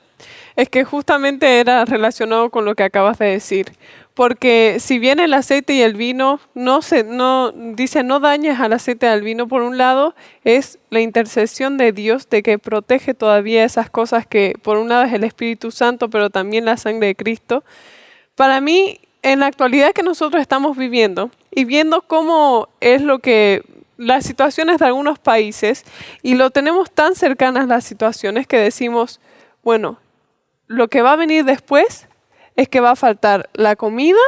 es que justamente era relacionado con lo que acabas de decir. Porque si bien el aceite y el vino, dice no dañes al aceite y al vino, por un lado, es la intercesión de Dios de que protege todavía esas cosas que por un lado es el Espíritu Santo, pero también la sangre de Cristo. Para mí, en la actualidad que nosotros estamos viviendo y viendo cómo es las situaciones de algunos países, y lo tenemos tan cercanas las situaciones que decimos, bueno, lo que va a venir después es que va a faltar la comida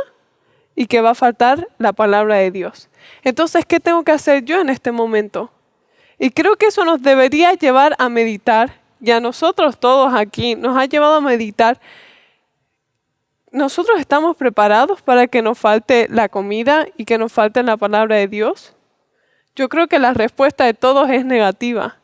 y que va a faltar la palabra de Dios. Entonces, ¿qué tengo que hacer yo en este momento? Y creo que eso nos debería llevar a meditar, y a nosotros todos aquí nos ha llevado a meditar. ¿Nosotros estamos preparados para que nos falte la comida y que nos falte la palabra de Dios? Yo creo que la respuesta de todos es negativa,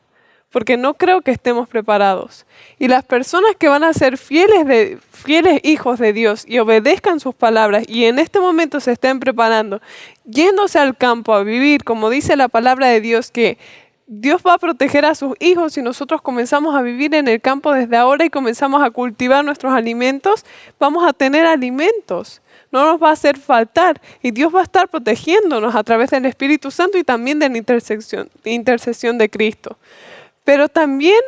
porque no creo que estemos preparados. Y las personas que van a ser fieles hijos de Dios y obedezcan sus palabras y en este momento se estén preparando, yéndose al campo a vivir, como dice la palabra de Dios, que Dios va a proteger a sus hijos si nosotros comenzamos a vivir en el campo desde ahora y comenzamos a cultivar nuestros alimentos, vamos a tener alimentos. No nos va a hacer faltar y Dios va a estar protegiéndonos a través del Espíritu Santo y también de la intercesión de Cristo. Pero también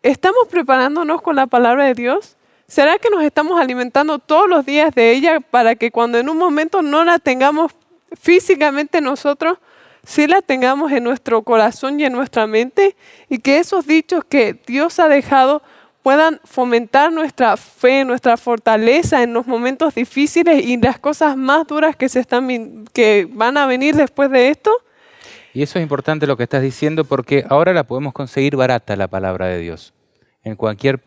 estamos preparándonos con la palabra de Dios. ¿Será que nos estamos alimentando todos los días de ella para que cuando en un momento no la tengamos físicamente nosotros, sí la tengamos en nuestro corazón y en nuestra mente? Y que esos dichos que Dios ha dejado puedan fomentar nuestra fe, nuestra fortaleza en los momentos difíciles y las cosas más duras que van a venir después de esto. Y eso es importante lo que estás diciendo porque ahora la podemos conseguir barata, la palabra de Dios. En cualquier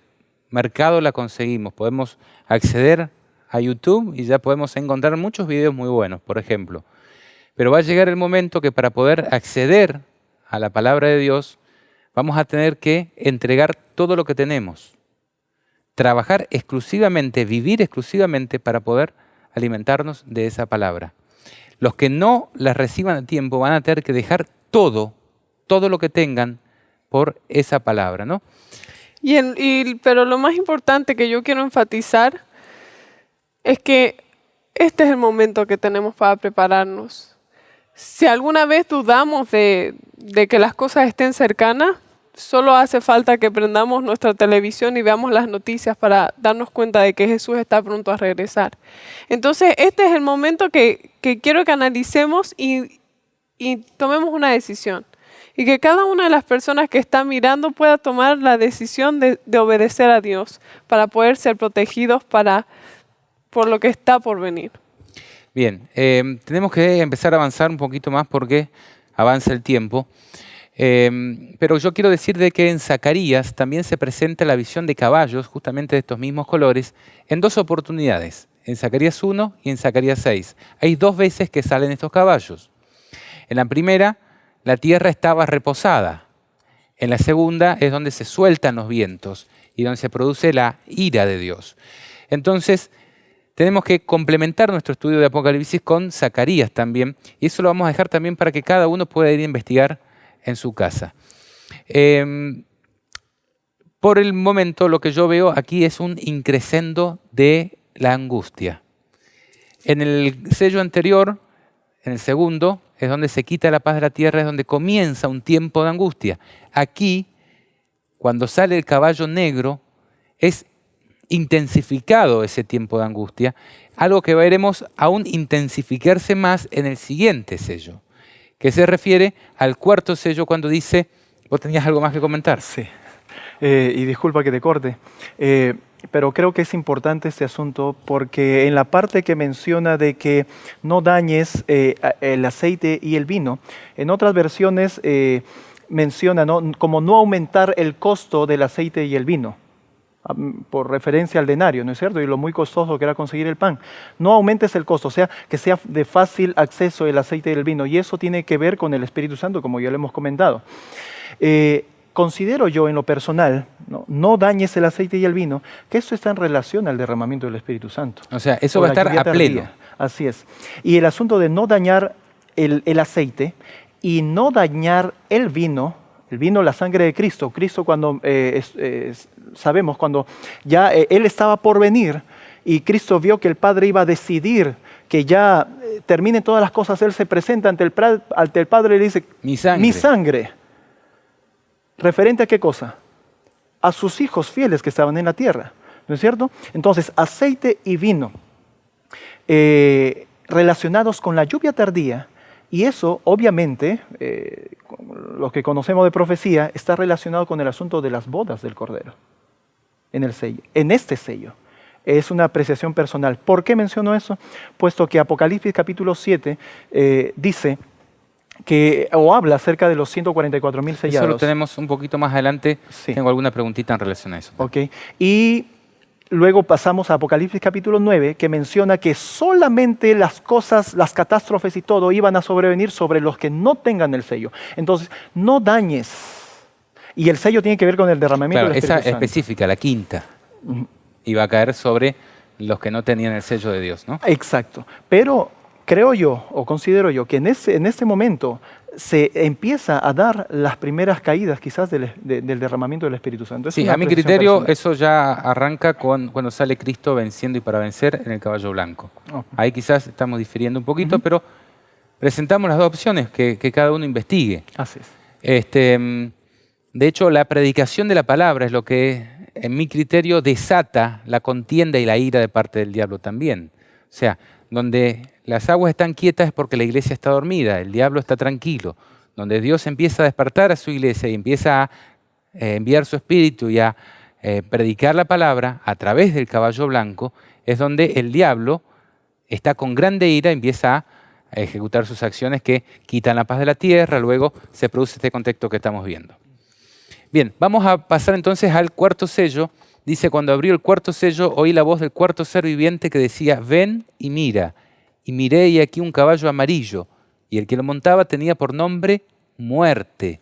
mercado la conseguimos. Podemos acceder a YouTube y ya podemos encontrar muchos videos muy buenos, por ejemplo. Pero va a llegar el momento que para poder acceder a la palabra de Dios, vamos a tener que entregar todo lo que tenemos. Trabajar exclusivamente, vivir exclusivamente para poder alimentarnos de esa palabra. Los que no las reciban a tiempo van a tener que dejar todo lo que tengan por esa palabra, ¿no? Pero lo más importante que yo quiero enfatizar es que este es el momento que tenemos para prepararnos. Si alguna vez dudamos de que las cosas estén cercanas, solo hace falta que prendamos nuestra televisión y veamos las noticias para darnos cuenta de que Jesús está pronto a regresar. Entonces, este es el momento que quiero que analicemos y tomemos una decisión. Y que cada una de las personas que está mirando pueda tomar la decisión de obedecer a Dios para poder ser protegidos por lo que está por venir. Bien, tenemos que empezar a avanzar un poquito más porque avanza el tiempo. Pero yo quiero decir de que en Zacarías también se presenta la visión de caballos, justamente de estos mismos colores, en dos oportunidades, en Zacarías 1 y en Zacarías 6. Hay dos veces que salen estos caballos. En la primera, la tierra estaba reposada. En la segunda es donde se sueltan los vientos y donde se produce la ira de Dios. Entonces, tenemos que complementar nuestro estudio de Apocalipsis con Zacarías también, y eso lo vamos a dejar también para que cada uno pueda ir a investigar en su casa. Por el momento lo que yo veo aquí es un increscendo de la angustia. En el sello anterior, en el segundo, es donde se quita la paz de la tierra, es donde comienza un tiempo de angustia. Aquí, cuando sale el caballo negro, es intensificado ese tiempo de angustia, algo que veremos aún intensificarse más en el siguiente sello, que se refiere al cuarto sello cuando dice, ¿vos tenías algo más que comentar? Sí, y disculpa que te corte, pero creo que es importante este asunto porque en la parte que menciona de que no dañes el aceite y el vino, en otras versiones menciona, ¿no?, como no aumentar el costo del aceite y el vino, por referencia al denario, ¿no es cierto? Y lo muy costoso que era conseguir el pan. No aumentes el costo, o sea, que sea de fácil acceso el aceite y el vino. Y eso tiene que ver con el Espíritu Santo, como ya lo hemos comentado. Considero yo en lo personal, no dañes el aceite y el vino, que eso está en relación al derramamiento del Espíritu Santo. O sea, eso va a estar a pleno. Así es. Y el asunto de no dañar el aceite y no dañar el vino, la sangre de Cristo. Cristo cuando sabemos, cuando ya Él estaba por venir y Cristo vio que el Padre iba a decidir que ya terminen todas las cosas, Él se presenta ante el Padre y le dice, mi sangre. ¿Referente a qué cosa? A sus hijos fieles que estaban en la tierra, ¿no es cierto? Entonces, aceite y vino relacionados con la lluvia tardía, y eso, obviamente, lo que conocemos de profecía, está relacionado con el asunto de las bodas del Cordero, en este sello. Es una apreciación personal. ¿Por qué menciono eso? Puesto que Apocalipsis capítulo 7 dice o habla acerca de los 144,000 sellados. Eso lo tenemos un poquito más adelante. Sí. Tengo alguna preguntita en relación a eso. Ok. Y luego pasamos a Apocalipsis capítulo 9, que menciona que solamente las cosas, las catástrofes y todo iban a sobrevenir sobre los que no tengan el sello. Entonces, no dañes. Y el sello tiene que ver con el derramamiento Claro, del Espíritu esa Santo. específica, la quinta, iba a caer sobre los que no tenían el sello de Dios, ¿no? Exacto. Pero creo yo, o considero yo, que en este momento se empieza a dar las primeras caídas quizás del derramamiento del Espíritu Santo. Es Sí, una a mi apreciación criterio personal. eso ya arranca cuando sale Cristo venciendo y para vencer en el caballo blanco. Oh. Ahí quizás estamos difiriendo un poquito, pero presentamos las dos opciones, que cada uno investigue. Así es. De hecho, la predicación de la palabra es lo que, en mi criterio, desata la contienda y la ira de parte del diablo también. O sea, donde las aguas están quietas es porque la iglesia está dormida, el diablo está tranquilo. Donde Dios empieza a despertar a su iglesia y empieza a enviar su espíritu y a predicar la palabra a través del caballo blanco, es donde el diablo está con grande ira y empieza a ejecutar sus acciones que quitan la paz de la tierra, luego se produce este contexto que estamos viendo. Bien, vamos a pasar entonces al cuarto sello. Dice, cuando abrió el cuarto sello, oí la voz del cuarto ser viviente que decía, ven y mira. Y miré y aquí un caballo amarillo, y el que lo montaba tenía por nombre Muerte,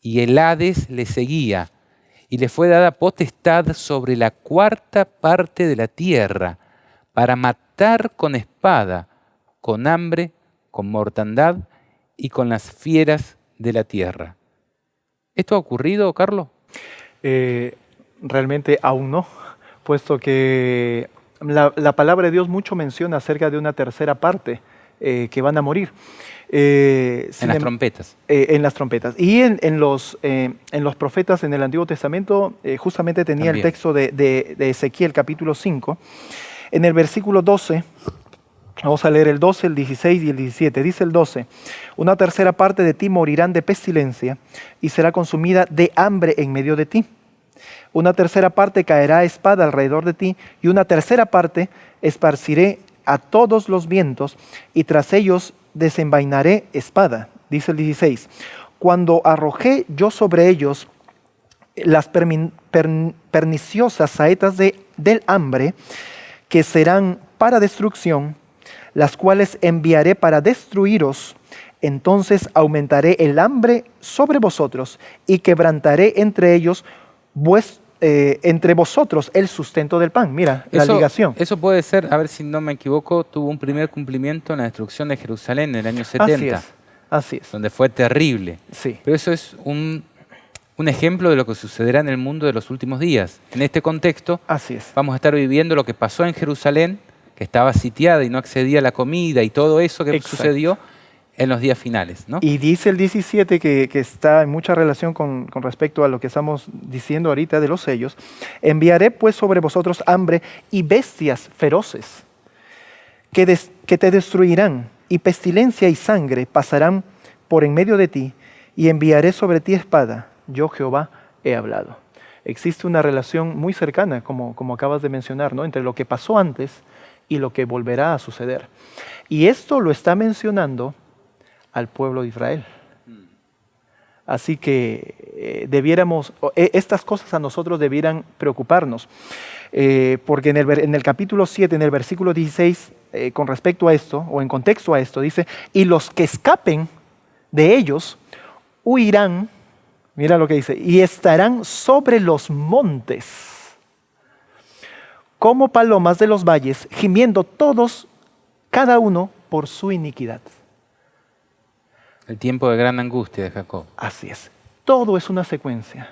y el Hades le seguía, y le fue dada potestad sobre la cuarta parte de la tierra, para matar con espada, con hambre, con mortandad y con las fieras de la tierra. ¿Esto ha ocurrido, Carlos? Realmente aún no, puesto que la palabra de Dios mucho menciona acerca de una tercera parte que van a morir. En las trompetas. En las trompetas. Y en los profetas en el Antiguo Testamento justamente tenía También. el texto de Ezequiel capítulo 5. En el versículo 12, vamos a leer el 12, el 16 y el 17. Dice el 12, una tercera parte de ti morirán de pestilencia y será consumida de hambre en medio de ti. Una tercera parte caerá a espada alrededor de ti y una tercera parte esparciré a todos los vientos y tras ellos desenvainaré espada. Dice el 16, cuando arrojé yo sobre ellos las perniciosas saetas del hambre que serán para destrucción, las cuales enviaré para destruiros, entonces aumentaré el hambre sobre vosotros y quebrantaré entre ellos entre vosotros el sustento del pan. Mira, la ligación. Eso puede ser, a ver si no me equivoco, tuvo un primer cumplimiento en la destrucción de Jerusalén en el año 70. Así es. Donde fue terrible. Sí. Pero eso es un ejemplo de lo que sucederá en el mundo de los últimos días. En este contexto, Así es. vamos a estar viviendo lo que pasó en Jerusalén, que estaba sitiada y no accedía a la comida y todo eso que Exacto. sucedió en los días finales, ¿no? Y dice el 17 que está en mucha relación con respecto a lo que estamos diciendo ahorita de los sellos. Enviaré pues sobre vosotros hambre y bestias feroces que te destruirán, y pestilencia y sangre pasarán por en medio de ti, y enviaré sobre ti espada. Yo Jehová he hablado. Existe una relación muy cercana, como acabas de mencionar, ¿no?, entre lo que pasó antes y lo que volverá a suceder. Y esto lo está mencionando al pueblo de Israel. Así que estas cosas a nosotros debieran preocuparnos, porque en el capítulo 7, en el versículo 16, con respecto a esto, o en contexto a esto, dice, y los que escapen de ellos huirán, mira lo que dice, y estarán sobre los montes, como palomas de los valles, gimiendo todos, cada uno por su iniquidad. El tiempo de gran angustia de Jacob. Así es. Todo es una secuencia.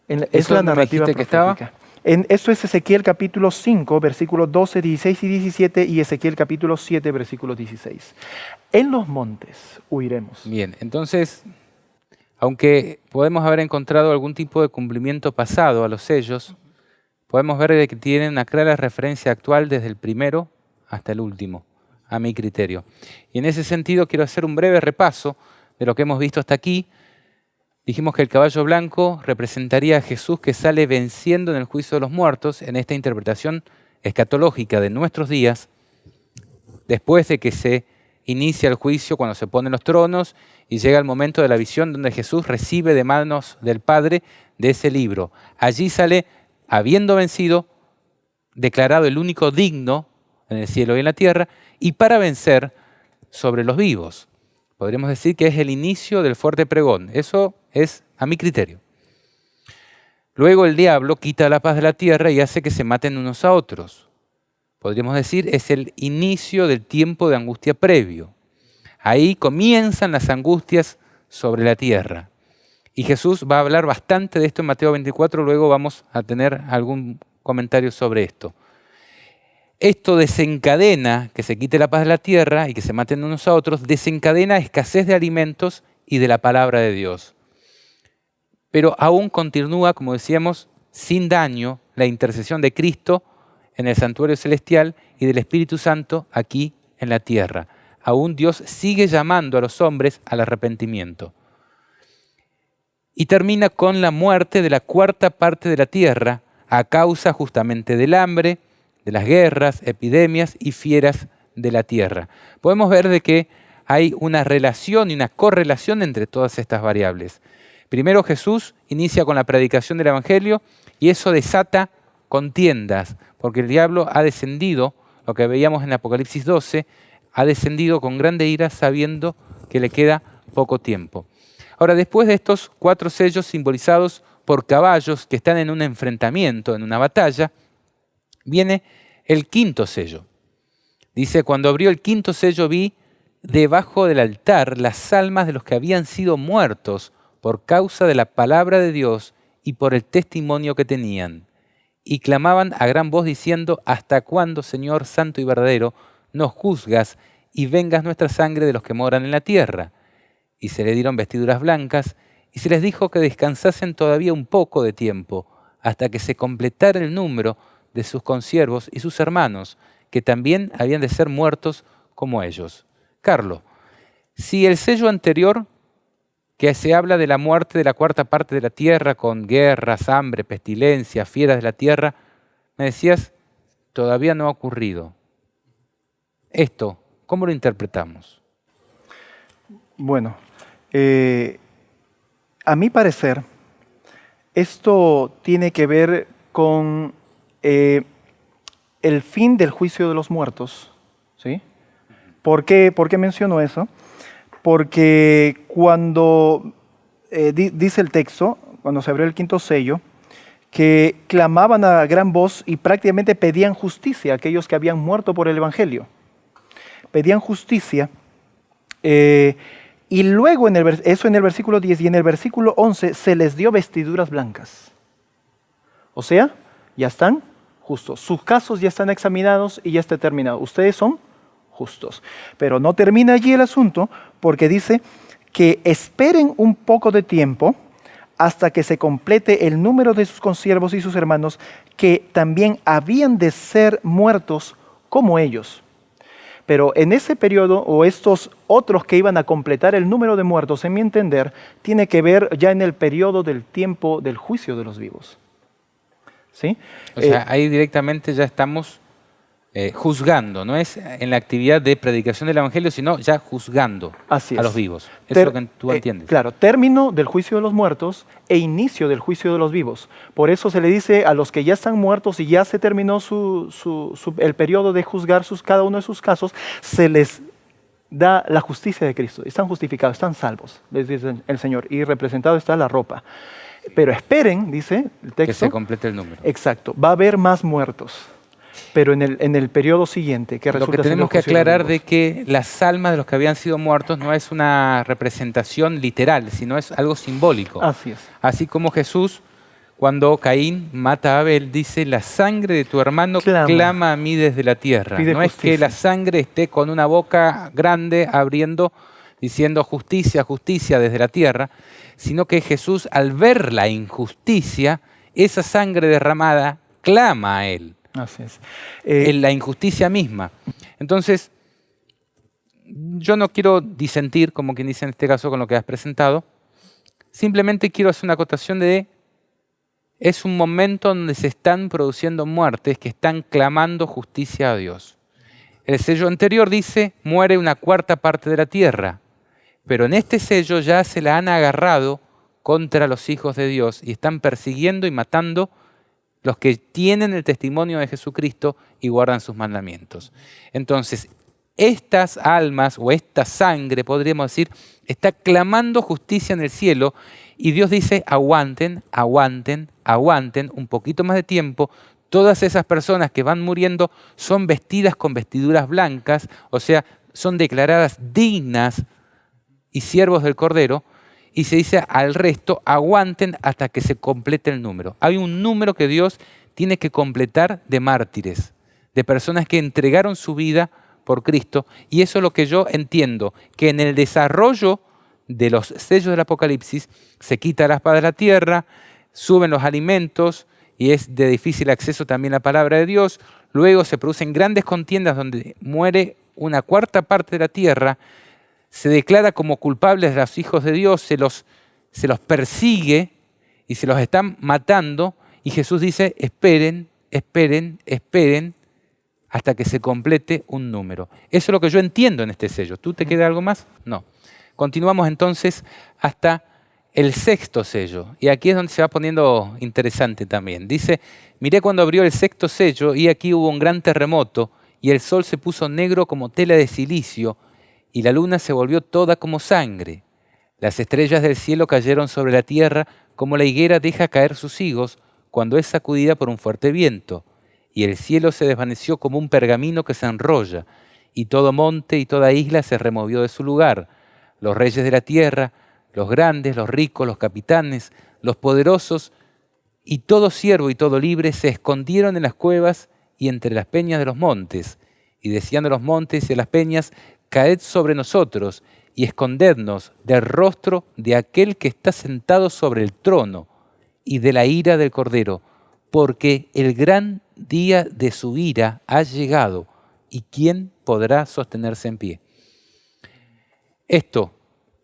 Es ¿Eso la dónde me narrativa dijiste que profética. Esto es Ezequiel capítulo 5, versículos 12, 16 y 17, y Ezequiel capítulo 7, versículo 16. En los montes huiremos. Bien, entonces, aunque podemos haber encontrado algún tipo de cumplimiento pasado a los sellos, podemos ver que tienen una clara referencia actual desde el primero hasta el último, a mi criterio. Y en ese sentido quiero hacer un breve repaso de lo que hemos visto hasta aquí. Dijimos que el caballo blanco representaría a Jesús que sale venciendo en el juicio de los muertos, en esta interpretación escatológica de nuestros días, después de que se inicia el juicio, cuando se ponen los tronos y llega el momento de la visión donde Jesús recibe de manos del Padre de ese libro. Allí sale habiendo vencido declarado el único digno en el cielo y en la tierra, y para vencer sobre los vivos. Podríamos decir que es el inicio del fuerte pregón. Eso es a mi criterio. Luego el diablo quita la paz de la tierra y hace que se maten unos a otros. Podríamos decir, es el inicio del tiempo de angustia previo. Ahí comienzan las angustias sobre la tierra. Y Jesús va a hablar bastante de esto en Mateo 24, luego vamos a tener algún comentario sobre esto. Esto desencadena que se quite la paz de la tierra y que se maten unos a otros, desencadena escasez de alimentos y de la palabra de Dios. Pero aún continúa, como decíamos, sin daño la intercesión de Cristo en el santuario celestial y del Espíritu Santo aquí en la tierra. Aún Dios sigue llamando a los hombres al arrepentimiento. Y termina con la muerte de la cuarta parte de la tierra a causa justamente del hambre, de las guerras, epidemias y fieras de la tierra. Podemos ver de que hay una relación y una correlación entre todas estas variables. Primero Jesús inicia con la predicación del Evangelio y eso desata contiendas, porque el diablo ha descendido, lo que veíamos en Apocalipsis 12, ha descendido con grande ira sabiendo que le queda poco tiempo. Ahora, después de estos 4 sellos simbolizados por caballos que están en un enfrentamiento, en una batalla, viene el 5.º sello. Dice, cuando abrió el 5.º sello vi debajo del altar las almas de los que habían sido muertos por causa de la palabra de Dios y por el testimonio que tenían. Y clamaban a gran voz diciendo, ¿hasta cuándo, Señor santo y verdadero, nos juzgas y vengas nuestra sangre de los que moran en la tierra? Y se le dieron vestiduras blancas y se les dijo que descansasen todavía un poco de tiempo, hasta que se completara el número de sus consiervos y sus hermanos, que también habían de ser muertos como ellos. Carlos, si el sello anterior, que se habla de la muerte de la cuarta parte de la tierra con guerras, hambre, pestilencia, fieras de la tierra, me decías, todavía no ha ocurrido. Esto, ¿cómo lo interpretamos? Bueno, a mi parecer, esto tiene que ver con el fin del juicio de los muertos, ¿sí? ¿Por qué menciono eso? Porque cuando dice el texto, cuando se abrió el 5.º sello, que clamaban a gran voz y prácticamente pedían justicia a aquellos que habían muerto por el Evangelio. Pedían justicia. Y luego, eso en el versículo 10 y en el versículo 11, se les dio vestiduras blancas. O sea, ya están justos. Sus casos ya están examinados y ya está terminado. Ustedes son justos. Pero no termina allí el asunto, porque dice que esperen un poco de tiempo hasta que se complete el número de sus consiervos y sus hermanos, que también habían de ser muertos como ellos. Pero en ese periodo, o estos otros que iban a completar el número de muertos, en mi entender, tiene que ver ya en el periodo del tiempo del juicio de los vivos. ¿Sí? O sea, ahí directamente ya estamos juzgando, no es en la actividad de predicación del Evangelio, sino ya juzgando a los vivos. Eso es lo que tú entiendes. Claro, término del juicio de los muertos e inicio del juicio de los vivos. Por eso se le dice a los que ya están muertos y ya se terminó el periodo de juzgar cada uno de sus casos, se les da la justicia de Cristo. Están justificados, están salvos, les dice el Señor, y representado está la ropa. Pero esperen, dice el texto, que se complete el número. Exacto, va a haber más muertos, pero en el periodo siguiente, que resulta. Lo que tenemos que aclarar de que las almas de los que habían sido muertos no es una representación literal, sino es algo simbólico. Así es. Así como Jesús, cuando Caín mata a Abel, dice, la sangre de tu hermano clama a mí desde la tierra. Pide no justicia. Es que la sangre esté con una boca grande abriendo, diciendo justicia, justicia desde la tierra, sino que Jesús, al ver la injusticia, esa sangre derramada clama a él. Así es. En la injusticia misma. Entonces, yo no quiero disentir, como quien dice en este caso, con lo que has presentado. Simplemente quiero hacer una acotación de, es un momento donde se están produciendo muertes que están clamando justicia a Dios. El sello anterior dice, muere una cuarta parte de la tierra. Pero en este sello ya se la han agarrado contra los hijos de Dios y están persiguiendo y matando los que tienen el testimonio de Jesucristo y guardan sus mandamientos. Entonces, estas almas o esta sangre, podríamos decir, está clamando justicia en el cielo y Dios dice, aguanten, aguanten, aguanten un poquito más de tiempo. Todas esas personas que van muriendo son vestidas con vestiduras blancas, o sea, son declaradas dignas y siervos del Cordero, y se dice al resto, aguanten hasta que se complete el número. Hay un número que Dios tiene que completar de mártires, de personas que entregaron su vida por Cristo, y eso es lo que yo entiendo, que en el desarrollo de los sellos del Apocalipsis se quita la espada de la tierra, suben los alimentos, y es de difícil acceso también la palabra de Dios. Luego se producen grandes contiendas donde muere una cuarta parte de la tierra, se declara como culpables de los hijos de Dios, se los persigue y se los están matando, y Jesús dice, esperen, esperen, esperen, hasta que se complete un número. Eso es lo que yo entiendo en este sello. ¿Tú te queda algo más? No. Continuamos entonces hasta el sexto sello, y aquí es donde se va poniendo interesante también. Dice, miré cuando abrió el sexto sello, y aquí hubo un gran terremoto, y el sol se puso negro como tela de silicio, y la luna se volvió toda como sangre. Las estrellas del cielo cayeron sobre la tierra, como la higuera deja caer sus higos cuando es sacudida por un fuerte viento. Y el cielo se desvaneció como un pergamino que se enrolla, y todo monte y toda isla se removió de su lugar. Los reyes de la tierra, los grandes, los ricos, los capitanes, los poderosos, y todo siervo y todo libre se escondieron en las cuevas y entre las peñas de los montes. Y decían a los montes y a las peñas, caed sobre nosotros y escondednos del rostro de aquel que está sentado sobre el trono y de la ira del Cordero, porque el gran día de su ira ha llegado, y ¿quién podrá sostenerse en pie? Esto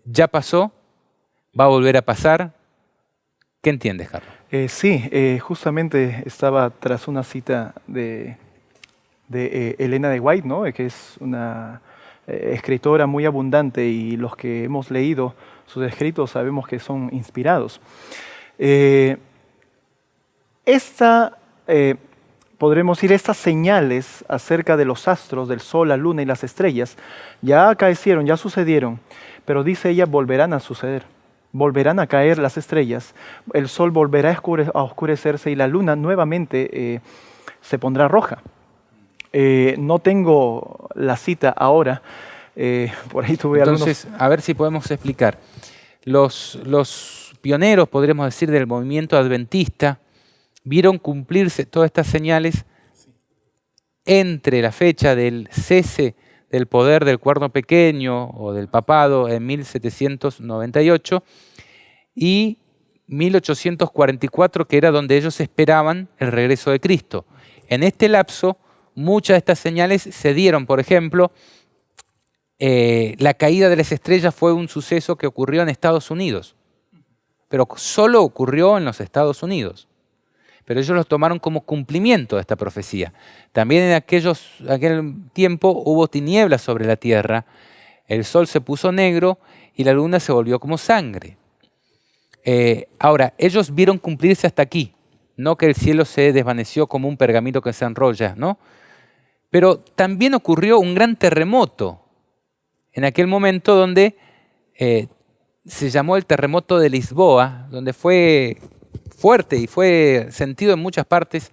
ya pasó, va a volver a pasar. ¿Qué entiendes, Carlos? Sí, justamente estaba tras una cita de Elena de White, ¿no? Que es una escritora muy abundante, y los que hemos leído sus escritos sabemos que son inspirados. Podremos decir, estas señales acerca de los astros, del sol, la luna y las estrellas, ya acaecieron, ya sucedieron, pero dice ella, volverán a suceder. Volverán a caer las estrellas, el sol volverá a oscurecerse y la luna nuevamente se pondrá roja. No tengo la cita ahora, por ahí tuve Entonces, a ver si podemos explicar. Los pioneros, podríamos decir, del movimiento adventista, vieron cumplirse todas estas señales entre la fecha del cese del poder del Cuerno Pequeño o del papado en 1798 y 1844, que era donde ellos esperaban el regreso de Cristo. En este lapso, muchas de estas señales se dieron. Por ejemplo, la caída de las estrellas fue un suceso que ocurrió en Estados Unidos, pero solo ocurrió en los Estados Unidos. Pero ellos los tomaron como cumplimiento de esta profecía. También en aquel tiempo hubo tinieblas sobre la tierra, el sol se puso negro y la luna se volvió como sangre. Ahora, ellos vieron cumplirse hasta aquí, no que el cielo se desvaneció como un pergamino que se enrolla, ¿no? Pero también ocurrió un gran terremoto en aquel momento donde se llamó el terremoto de Lisboa, donde fue fuerte y fue sentido en muchas partes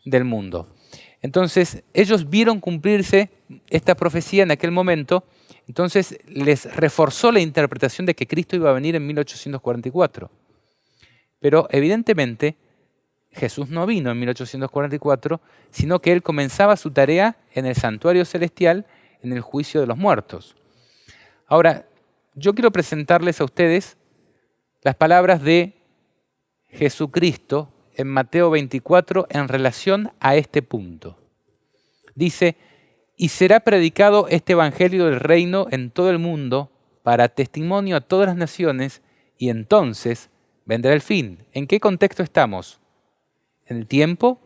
del mundo. Entonces, ellos vieron cumplirse esta profecía en aquel momento, entonces les reforzó la interpretación de que Cristo iba a venir en 1844. Pero evidentemente Jesús no vino en 1844, sino que Él comenzaba su tarea en el santuario celestial, en el juicio de los muertos. Ahora, yo quiero presentarles a ustedes las palabras de Jesucristo en Mateo 24 en relación a este punto. Dice, y será predicado este evangelio del reino en todo el mundo para testimonio a todas las naciones, y entonces vendrá el fin. ¿En qué contexto estamos? En el tiempo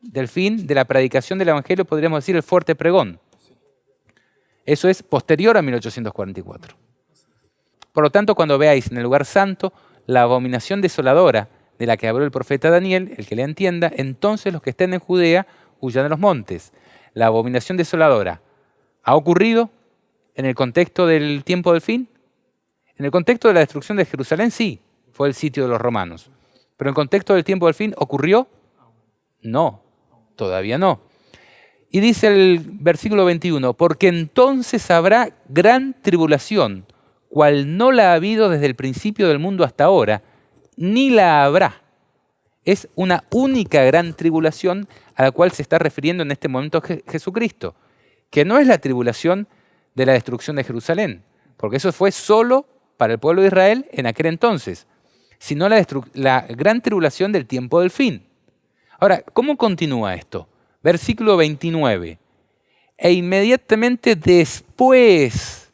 del fin de la predicación del evangelio, podríamos decir el fuerte pregón. Eso es posterior a 1844. Por lo tanto, cuando veáis en el lugar santo la abominación desoladora de la que habló el profeta Daniel, el que le entienda, entonces los que estén en Judea huyan a los montes. La abominación desoladora ha ocurrido en el contexto del tiempo del fin. En el contexto de la destrucción de Jerusalén, sí, fue el sitio de los romanos. Pero en el contexto del tiempo del fin, ¿ocurrió? No, todavía no. Y dice el versículo 21, porque entonces habrá gran tribulación, cual no la ha habido desde el principio del mundo hasta ahora, ni la habrá. Es una única gran tribulación a la cual se está refiriendo en este momento Jesucristo, que no es la tribulación de la destrucción de Jerusalén, porque eso fue solo para el pueblo de Israel en aquel entonces, sino la gran tribulación del tiempo del fin. Ahora, ¿cómo continúa esto? Versículo 29. E inmediatamente después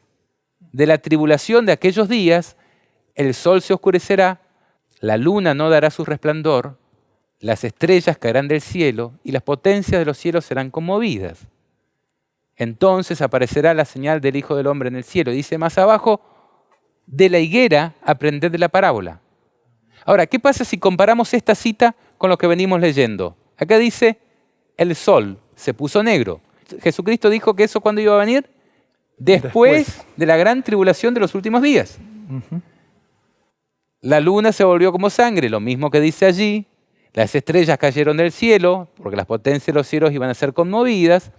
de la tribulación de aquellos días, el sol se oscurecerá, la luna no dará su resplandor, las estrellas caerán del cielo y las potencias de los cielos serán conmovidas. Entonces aparecerá la señal del Hijo del Hombre en el cielo. Y dice más abajo, de la higuera aprended de la parábola. Ahora, ¿qué pasa si comparamos esta cita con lo que venimos leyendo? Acá dice, el sol se puso negro. Jesucristo dijo que eso ¿cuándo iba a venir? Después de la gran tribulación de los últimos días. La luna se volvió como sangre, lo mismo que dice allí. Las estrellas cayeron del cielo, porque las potencias de los cielos iban a ser conmovidas.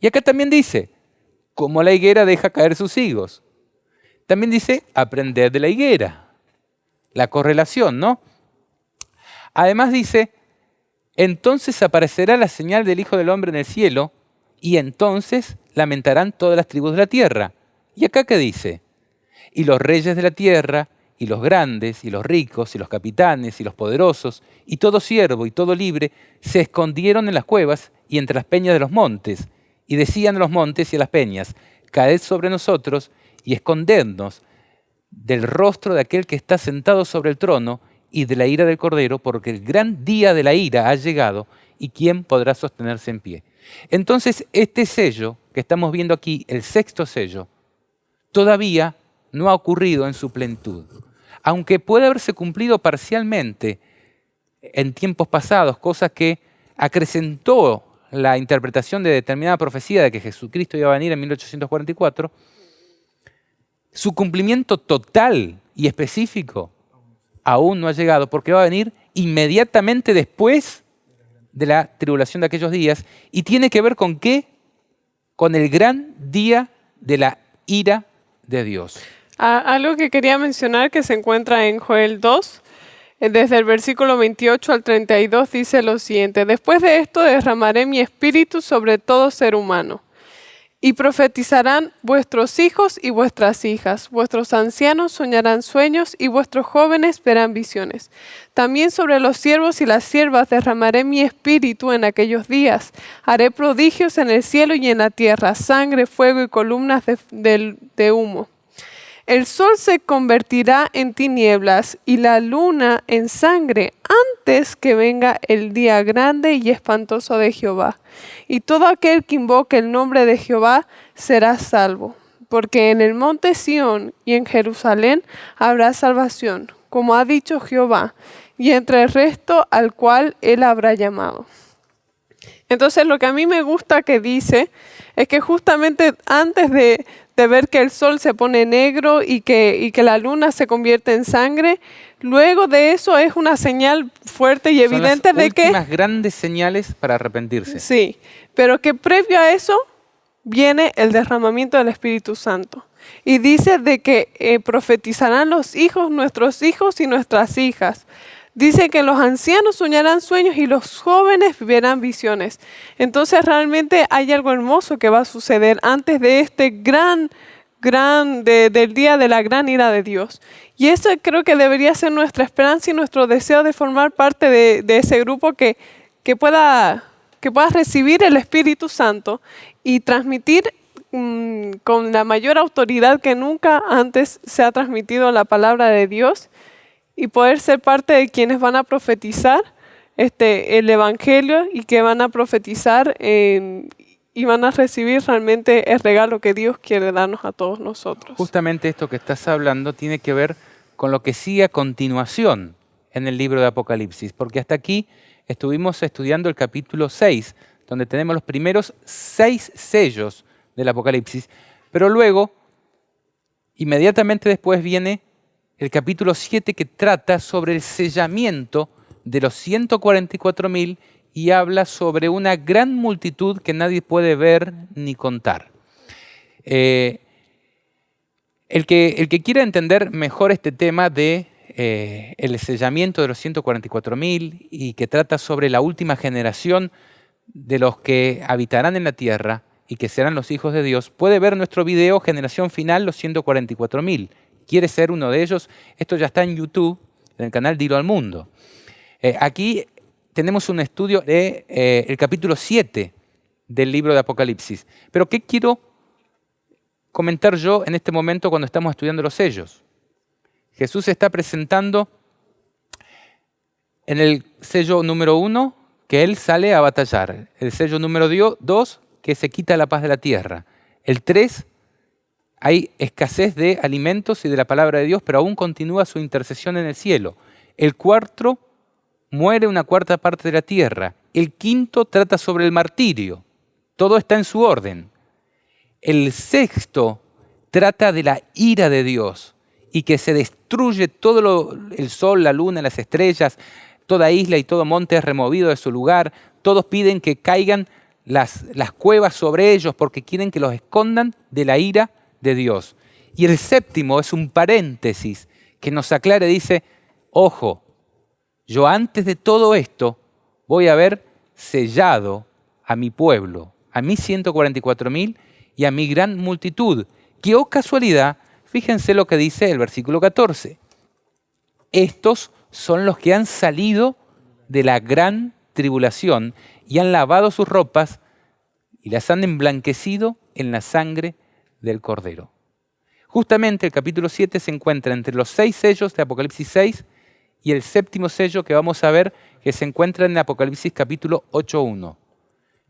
Y acá también dice, como la higuera deja caer sus higos. También dice, aprended de la higuera. La correlación, ¿no? Además dice, entonces aparecerá la señal del Hijo del Hombre en el cielo, y entonces lamentarán todas las tribus de la tierra. ¿Y acá qué dice? Y los reyes de la tierra, y los grandes, y los ricos, y los capitanes, y los poderosos, y todo siervo y todo libre, se escondieron en las cuevas y entre las peñas de los montes, y decían a los montes y a las peñas, caed sobre nosotros y escondednos del rostro de aquel que está sentado sobre el trono y de la ira del Cordero, porque el gran día de la ira ha llegado, y ¿quién podrá sostenerse en pie? Entonces, este sello que estamos viendo aquí, el sexto sello, todavía no ha ocurrido en su plenitud. Aunque puede haberse cumplido parcialmente en tiempos pasados, cosa que acrecentó la interpretación de determinada profecía de que Jesucristo iba a venir en 1844, su cumplimiento total y específico aún no ha llegado, porque va a venir inmediatamente después de la tribulación de aquellos días, y tiene que ver ¿con qué? Con el gran día de la ira de Dios. Algo que quería mencionar que se encuentra en Joel 2, desde el versículo 28 al 32 dice lo siguiente: después de esto derramaré mi espíritu sobre todo ser humano, y profetizarán vuestros hijos y vuestras hijas, vuestros ancianos soñarán sueños y vuestros jóvenes verán visiones. También sobre los siervos y las siervas derramaré mi espíritu en aquellos días. Haré prodigios en el cielo y en la tierra, sangre, fuego y columnas de humo. El sol se convertirá en tinieblas y la luna en sangre antes que venga el día grande y espantoso de Jehová. Y todo aquel que invoque el nombre de Jehová será salvo, porque en el monte Sión y en Jerusalén habrá salvación, como ha dicho Jehová, y entre el resto al cual él habrá llamado. Entonces lo que a mí me gusta que dice es que justamente antes de ver que el sol se pone negro y que la luna se convierte en sangre, luego de eso es una señal fuerte y evidente de que... Son las últimas grandes señales para arrepentirse. Sí, pero que previo a eso viene el derramamiento del Espíritu Santo. Y dice de que profetizarán los hijos, nuestros hijos y nuestras hijas. Dice que los ancianos soñarán sueños y los jóvenes verán visiones. Entonces realmente hay algo hermoso que va a suceder antes de este del día de la gran ira de Dios. Y eso creo que debería ser nuestra esperanza y nuestro deseo de formar parte de ese grupo que pueda recibir el Espíritu Santo y transmitir con la mayor autoridad que nunca antes se ha transmitido la palabra de Dios, y poder ser parte de quienes van a profetizar el Evangelio y que van a profetizar y van a recibir realmente el regalo que Dios quiere darnos a todos nosotros. Justamente esto que estás hablando tiene que ver con lo que sigue a continuación en el libro de Apocalipsis, porque hasta aquí estuvimos estudiando el capítulo 6, donde tenemos los primeros 6 sellos del Apocalipsis, pero luego, inmediatamente después viene el capítulo 7 que trata sobre el sellamiento de los 144.000 y habla sobre una gran multitud que nadie puede ver ni contar. El que quiera entender mejor este tema de el sellamiento de los 144.000 y que trata sobre la última generación de los que habitarán en la tierra y que serán los hijos de Dios, puede ver nuestro video Generación Final, los 144.000. ¿Quiere ser uno de ellos? Esto ya está en YouTube, en el canal Dilo al Mundo. Aquí tenemos un estudio del capítulo 7 del libro de Apocalipsis. Pero ¿qué quiero comentar yo en este momento cuando estamos estudiando los sellos? Jesús está presentando en el sello número 1 que Él sale a batallar. El sello número 2, que se quita la paz de la tierra. El 3, hay escasez de alimentos y de la palabra de Dios, pero aún continúa su intercesión en el cielo. El 4, muere una cuarta parte de la tierra. El 5 trata sobre el martirio. Todo está en su orden. El 6 trata de la ira de Dios y que se destruye todo el sol, la luna, las estrellas, toda isla y todo monte es removido de su lugar. Todos piden que caigan las cuevas sobre ellos porque quieren que los escondan de la ira de Dios. Y el 7 es un paréntesis que nos aclara y dice, ojo, yo antes de todo esto voy a haber sellado a mi pueblo, a mis 144.000 y a mi gran multitud. Que, oh casualidad, fíjense lo que dice el versículo 14. Estos son los que han salido de la gran tribulación y han lavado sus ropas y las han emblanquecido en la sangre del Cordero. Justamente el capítulo 7 se encuentra entre los 6 sellos de Apocalipsis 6 y el 7º sello que vamos a ver que se encuentra en Apocalipsis capítulo 8.1.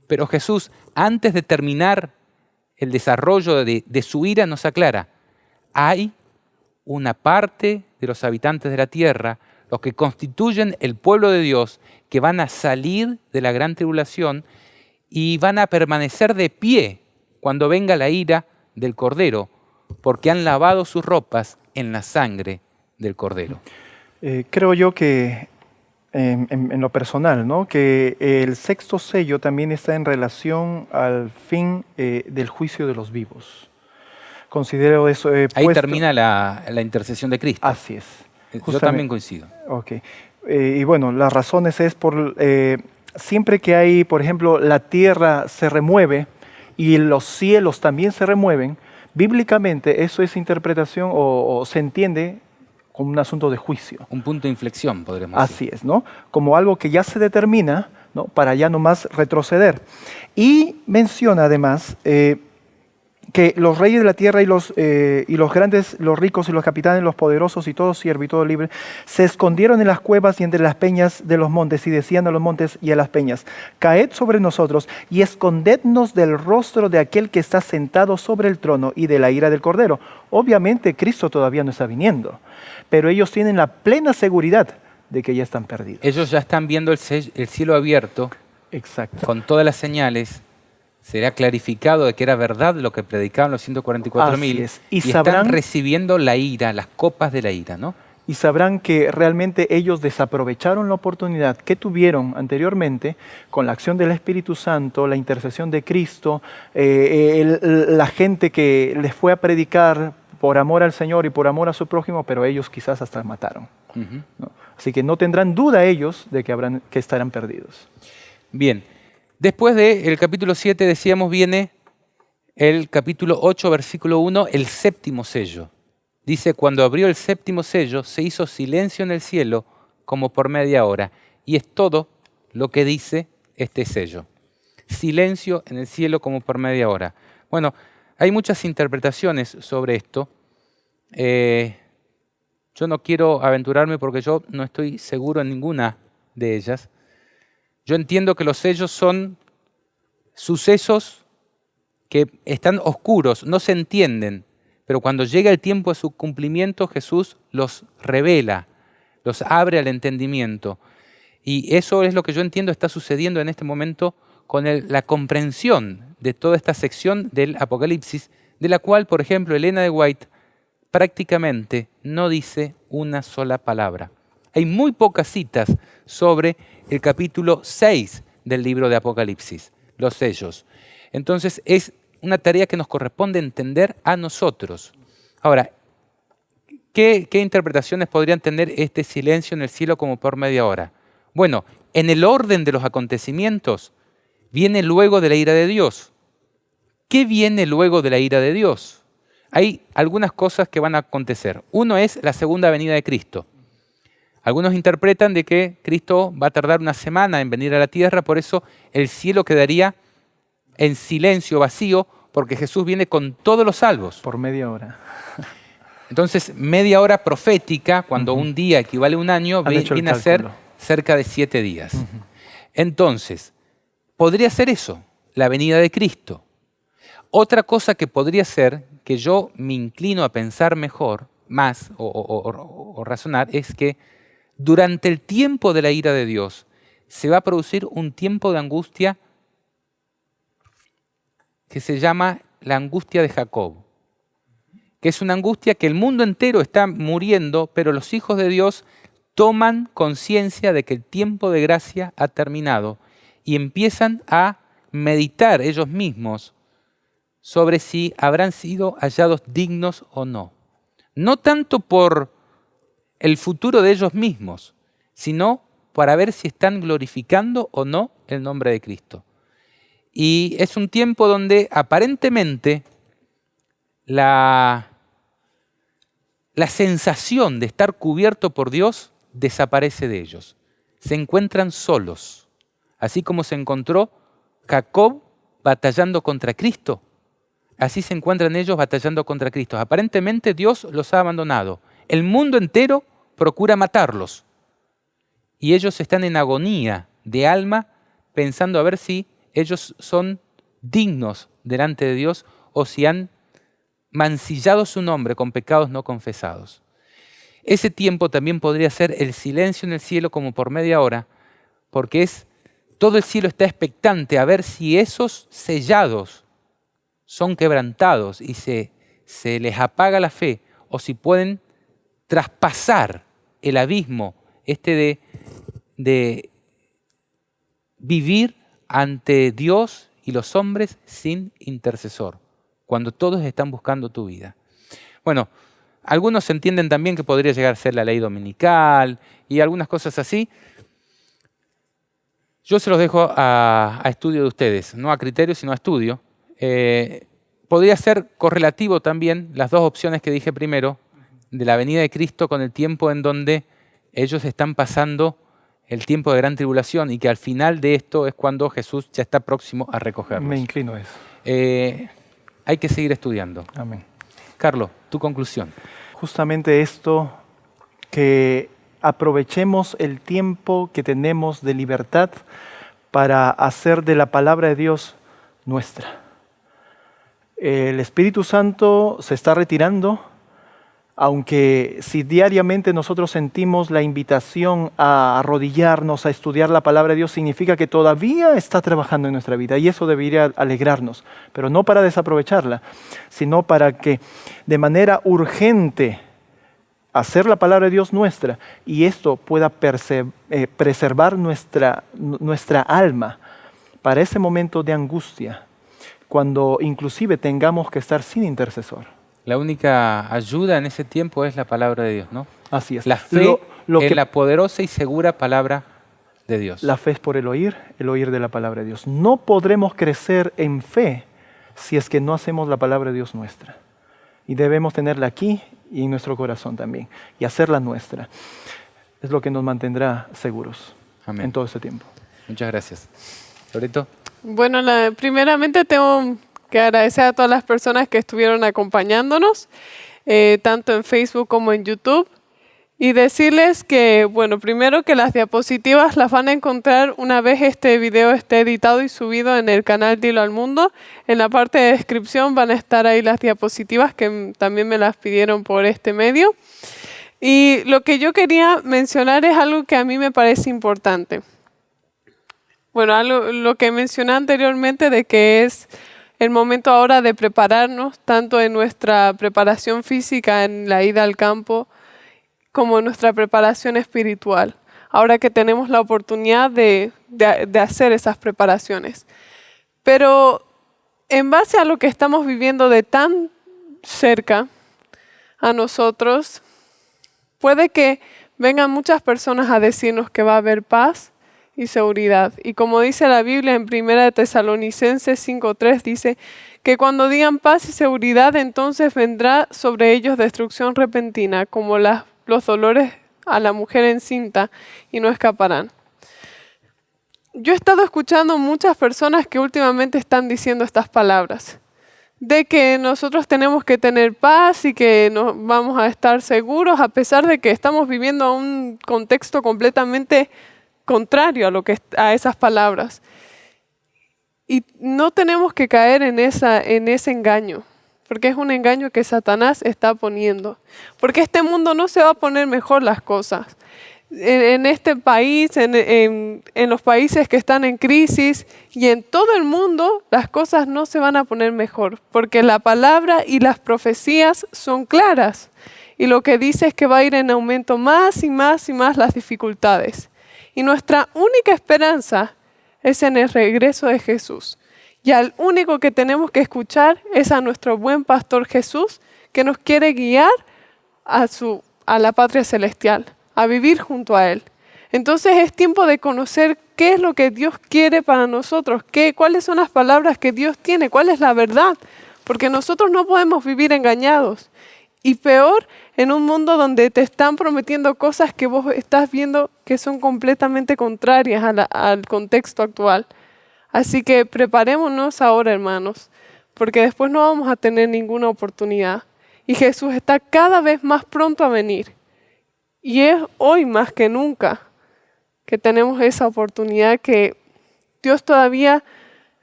Pero Jesús, antes de terminar el desarrollo de su ira, nos aclara, hay una parte de los habitantes de la tierra, los que constituyen el pueblo de Dios, que van a salir de la gran tribulación y van a permanecer de pie cuando venga la ira del Cordero, porque han lavado sus ropas en la sangre del Cordero. Creo yo que en lo personal, ¿no? Que el 6º sello también está en relación al fin del juicio de los vivos. Considero eso. Ahí termina la intercesión de Cristo. Así es. Yo también coincido. Ok. Y bueno, las razones es por siempre que hay, por ejemplo, la tierra se remueve y los cielos también se remueven, bíblicamente eso es interpretación o se entiende como un asunto de juicio. Un punto de inflexión, podríamos decir. Así es, ¿no? Como algo que ya se determina, ¿no? Para ya no más retroceder. Y menciona además que los reyes de la tierra y los grandes, los ricos y los capitanes, los poderosos y todo siervo y todo libre, se escondieron en las cuevas y entre las peñas de los montes y decían a los montes y a las peñas, caed sobre nosotros y escondednos del rostro de aquel que está sentado sobre el trono y de la ira del Cordero. Obviamente Cristo todavía no está viniendo, pero ellos tienen la plena seguridad de que ya están perdidos. Ellos ya están viendo el cielo abierto. Exacto. Con todas las señales. Será clarificado de que era verdad lo que predicaban los 144.000 y están recibiendo la ira, las copas de la ira, ¿no? Y sabrán que realmente ellos desaprovecharon la oportunidad que tuvieron anteriormente con la acción del Espíritu Santo, la intercesión de Cristo, la gente que les fue a predicar por amor al Señor y por amor a su prójimo, pero ellos quizás hasta mataron. ¿No? Así que no tendrán duda ellos de que estarán perdidos. Bien. Después del capítulo 7, decíamos, viene el capítulo 8, versículo 1, el 7º sello. Dice, cuando abrió el 7º sello, se hizo silencio en el cielo como por media hora. Y es todo lo que dice este sello. Silencio en el cielo como por media hora. Bueno, hay muchas interpretaciones sobre esto. Yo no quiero aventurarme porque yo no estoy seguro en ninguna de ellas. Yo entiendo que los sellos son sucesos que están oscuros, no se entienden, pero cuando llega el tiempo de su cumplimiento, Jesús los revela los abre al entendimiento. Y eso es lo que yo entiendo está sucediendo en este momento con la comprensión de toda esta sección del Apocalipsis, de la cual, por ejemplo, Elena de White prácticamente no dice una sola palabra. Hay muy pocas citas sobre el capítulo 6 del libro de Apocalipsis, los sellos. Entonces es una tarea que nos corresponde entender a nosotros. Ahora, ¿qué interpretaciones podrían tener este silencio en el cielo como por media hora? Bueno, en el orden de los acontecimientos viene luego de la ira de Dios. ¿Qué viene luego de la ira de Dios? Hay algunas cosas que van a acontecer. Uno es la segunda venida de Cristo. Algunos interpretan de que Cristo va a tardar una semana en venir a la tierra, por eso el cielo quedaría en silencio, vacío, porque Jesús viene con todos los salvos. Por media hora. Entonces, media hora profética, cuando un día equivale a un año, viene a ser cerca de 7 días. Entonces, podría ser eso, la venida de Cristo. Otra cosa que podría ser, que yo me inclino a pensar mejor, más o razonar, es que durante el tiempo de la ira de Dios se va a producir un tiempo de angustia que se llama la angustia de Jacob, que es una angustia que el mundo entero está muriendo, pero los hijos de Dios toman conciencia de que el tiempo de gracia ha terminado y empiezan a meditar ellos mismos sobre si habrán sido hallados dignos o no. No tanto por el futuro de ellos mismos, sino para ver si están glorificando o no el nombre de Cristo. Y es un tiempo donde aparentemente la sensación de estar cubierto por Dios desaparece de ellos. Se encuentran solos, así como se encontró Jacob batallando contra Cristo. Así se encuentran ellos batallando contra Cristo. Aparentemente Dios los ha abandonado. El mundo entero procura matarlos. Y ellos están en agonía de alma pensando a ver si ellos son dignos delante de Dios o si han mancillado su nombre con pecados no confesados. Ese tiempo también podría ser el silencio en el cielo como por media hora, porque todo el cielo está expectante a ver si esos sellados son quebrantados y se les apaga la fe, o si pueden traspasar el abismo de vivir ante Dios y los hombres sin intercesor, cuando todos están buscando tu vida. Bueno, algunos entienden también que podría llegar a ser la ley dominical y algunas cosas así. Yo se los dejo a estudio de ustedes, no a criterio, sino a estudio. Podría ser correlativo también las dos opciones que dije primero, de la venida de Cristo con el tiempo en donde ellos están pasando el tiempo de gran tribulación y que al final de esto es cuando Jesús ya está próximo a recogerlos. Me inclino a eso. Hay que seguir estudiando. Amén. Carlos, tu conclusión. Justamente esto, que aprovechemos el tiempo que tenemos de libertad para hacer de la palabra de Dios nuestra. El Espíritu Santo se está retirando, aunque si diariamente nosotros sentimos la invitación a arrodillarnos, a estudiar la palabra de Dios, significa que todavía está trabajando en nuestra vida y eso debería alegrarnos, pero no para desaprovecharla, sino para que de manera urgente hacer la palabra de Dios nuestra y esto pueda preservar nuestra alma para ese momento de angustia, cuando inclusive tengamos que estar sin intercesor. La única ayuda en ese tiempo es la palabra de Dios, ¿no? Así es. La fe es la poderosa y segura palabra de Dios. La fe es por el oír de la palabra de Dios. No podremos crecer en fe si es que no hacemos la palabra de Dios nuestra. Y debemos tenerla aquí y en nuestro corazón también. Y hacerla nuestra. Es lo que nos mantendrá seguros. Amén. En todo este tiempo. Muchas gracias. Loreto. Bueno, primeramente tengo que agradecer a todas las personas que estuvieron acompañándonos, tanto en Facebook como en YouTube. Y decirles que, bueno, primero que las diapositivas las van a encontrar una vez este video esté editado y subido en el canal Dilo al Mundo. En la parte de descripción van a estar ahí las diapositivas que también me las pidieron por este medio. Y lo que yo quería mencionar es algo que a mí me parece importante. Bueno, lo que mencioné anteriormente de que es el momento ahora de prepararnos, tanto en nuestra preparación física, en la ida al campo, como en nuestra preparación espiritual. Ahora que tenemos la oportunidad de hacer esas preparaciones. Pero en base a lo que estamos viviendo de tan cerca a nosotros, puede que vengan muchas personas a decirnos que va a haber paz y seguridad. Y como dice la Biblia en 1 Tesalonicenses 5:3, dice que cuando digan paz y seguridad, entonces vendrá sobre ellos destrucción repentina, como los dolores a la mujer encinta, y no escaparán. Yo he estado escuchando muchas personas que últimamente están diciendo estas palabras, de que nosotros tenemos que tener paz y que nos vamos a estar seguros, a pesar de que estamos viviendo un contexto completamente contrario a esas palabras. Y no tenemos que caer en ese engaño, porque es un engaño que Satanás está poniendo. Porque este mundo no se va a poner mejor las cosas. En este país, en los países que están en crisis y en todo el mundo, las cosas no se van a poner mejor, porque la palabra y las profecías son claras. Y lo que dice es que va a ir en aumento más y más y más las dificultades. Y nuestra única esperanza es en el regreso de Jesús. Y al único que tenemos que escuchar es a nuestro buen pastor Jesús, que nos quiere guiar a la patria celestial, a vivir junto a Él. Entonces es tiempo de conocer qué es lo que Dios quiere para nosotros, cuáles son las palabras que Dios tiene, cuál es la verdad, porque nosotros no podemos vivir engañados. Y peor, en un mundo donde te están prometiendo cosas que vos estás viendo que son completamente contrarias al contexto actual. Así que preparémonos ahora, hermanos, porque después no vamos a tener ninguna oportunidad. Y Jesús está cada vez más pronto a venir. Y es hoy más que nunca que tenemos esa oportunidad, que Dios todavía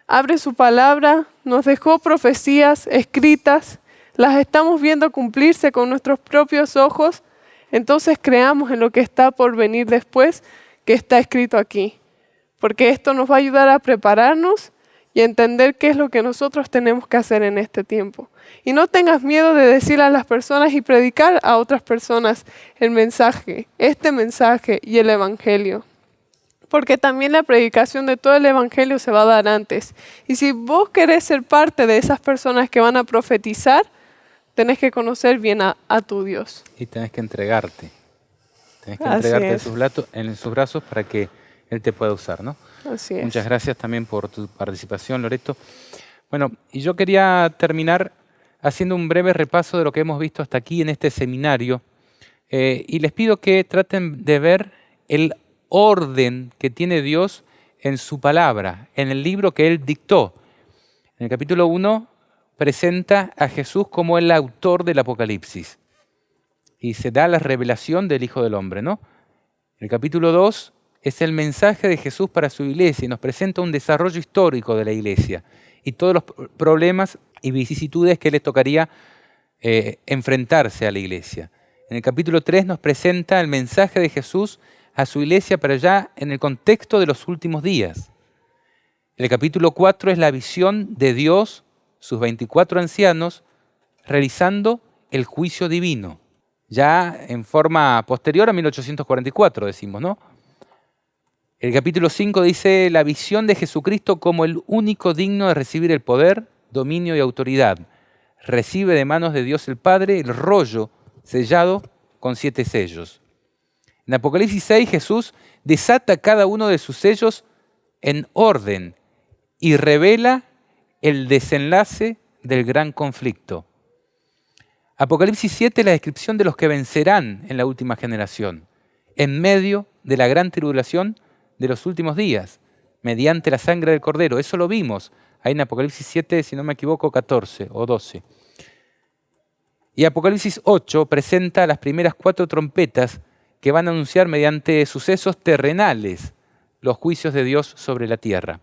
abre su palabra, nos dejó profecías escritas, las estamos viendo cumplirse con nuestros propios ojos. Entonces creamos en lo que está por venir después, que está escrito aquí. Porque esto nos va a ayudar a prepararnos y a entender qué es lo que nosotros tenemos que hacer en este tiempo. Y no tengas miedo de decirle a las personas y predicar a otras personas el mensaje, este mensaje y el evangelio. Porque también la predicación de todo el evangelio se va a dar antes. Y si vos querés ser parte de esas personas que van a profetizar, tenés que conocer bien a tu Dios. Y tenés que entregarte. Tenés que Así entregarte es. en sus brazos para que Él te pueda usar, ¿no? Así es. Muchas gracias también por tu participación, Loreto. Bueno, y yo quería terminar haciendo un breve repaso de lo que hemos visto hasta aquí en este seminario. Y les pido que traten de ver el orden que tiene Dios en su palabra, en el libro que Él dictó. En el capítulo 1 presenta a Jesús como el autor del Apocalipsis y se da la revelación del Hijo del Hombre, ¿no? En el capítulo 2 es el mensaje de Jesús para su iglesia y nos presenta un desarrollo histórico de la iglesia y todos los problemas y vicisitudes que le tocaría enfrentarse a la iglesia. En el capítulo 3 nos presenta el mensaje de Jesús a su iglesia, pero ya en el contexto de los últimos días. El capítulo 4 es la visión de Dios, sus 24 ancianos, realizando el juicio divino, ya en forma posterior a 1844, decimos, ¿no? El capítulo 5 dice la visión de Jesucristo como el único digno de recibir el poder, dominio y autoridad. Recibe de manos de Dios el Padre el rollo sellado con 7 sellos. En Apocalipsis 6 Jesús desata cada uno de sus sellos en orden y revela el desenlace del gran conflicto. Apocalipsis 7 es la descripción de los que vencerán en la última generación, en medio de la gran tribulación de los últimos días, mediante la sangre del Cordero. Eso lo vimos ahí en Apocalipsis 7, si no me equivoco, 14 o 12. Y Apocalipsis 8 presenta las primeras 4 trompetas que van a anunciar mediante sucesos terrenales los juicios de Dios sobre la tierra.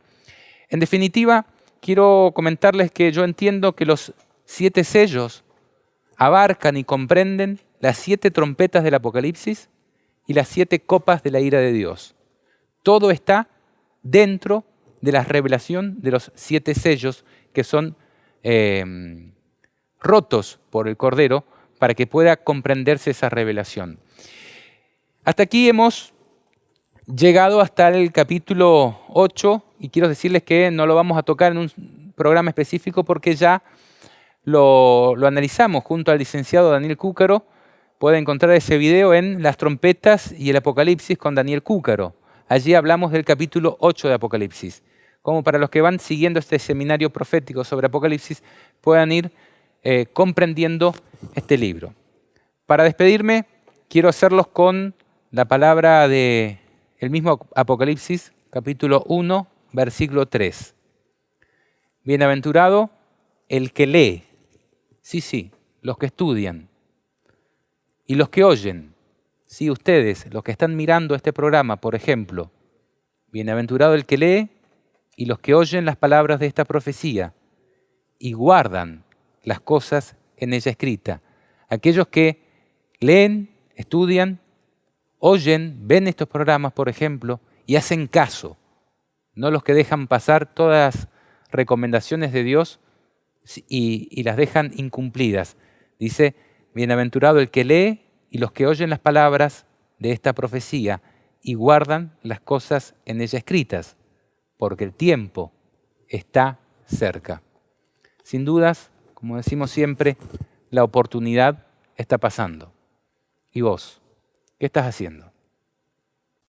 En definitiva, quiero comentarles que yo entiendo que los 7 sellos abarcan y comprenden las 7 trompetas del Apocalipsis y las 7 copas de la ira de Dios. Todo está dentro de la revelación de los 7 sellos que son rotos por el Cordero para que pueda comprenderse esa revelación. Hasta aquí hemos llegado hasta el capítulo 8 y quiero decirles que no lo vamos a tocar en un programa específico porque ya lo analizamos junto al licenciado Daniel Cúcaro. Puede encontrar ese video en Las trompetas y el Apocalipsis con Daniel Cúcaro. Allí hablamos del capítulo 8 de Apocalipsis. Como para los que van siguiendo este seminario profético sobre Apocalipsis, puedan ir comprendiendo este libro. Para despedirme, quiero hacerlos con la palabra del mismo Apocalipsis, capítulo 1, versículo 3. Bienaventurado el que lee, sí, los que estudian, y los que oyen, sí, ustedes, los que están mirando este programa, por ejemplo. Bienaventurado el que lee y los que oyen las palabras de esta profecía y guardan las cosas en ella escrita. Aquellos que leen, estudian, oyen, ven estos programas, por ejemplo, y hacen caso, no los que dejan pasar todas las recomendaciones de Dios y las dejan incumplidas. Dice, bienaventurado el que lee y los que oyen las palabras de esta profecía y guardan las cosas en ella escritas, porque el tiempo está cerca. Sin dudas, como decimos siempre, la oportunidad está pasando. ¿Y vos? ¿Qué estás haciendo?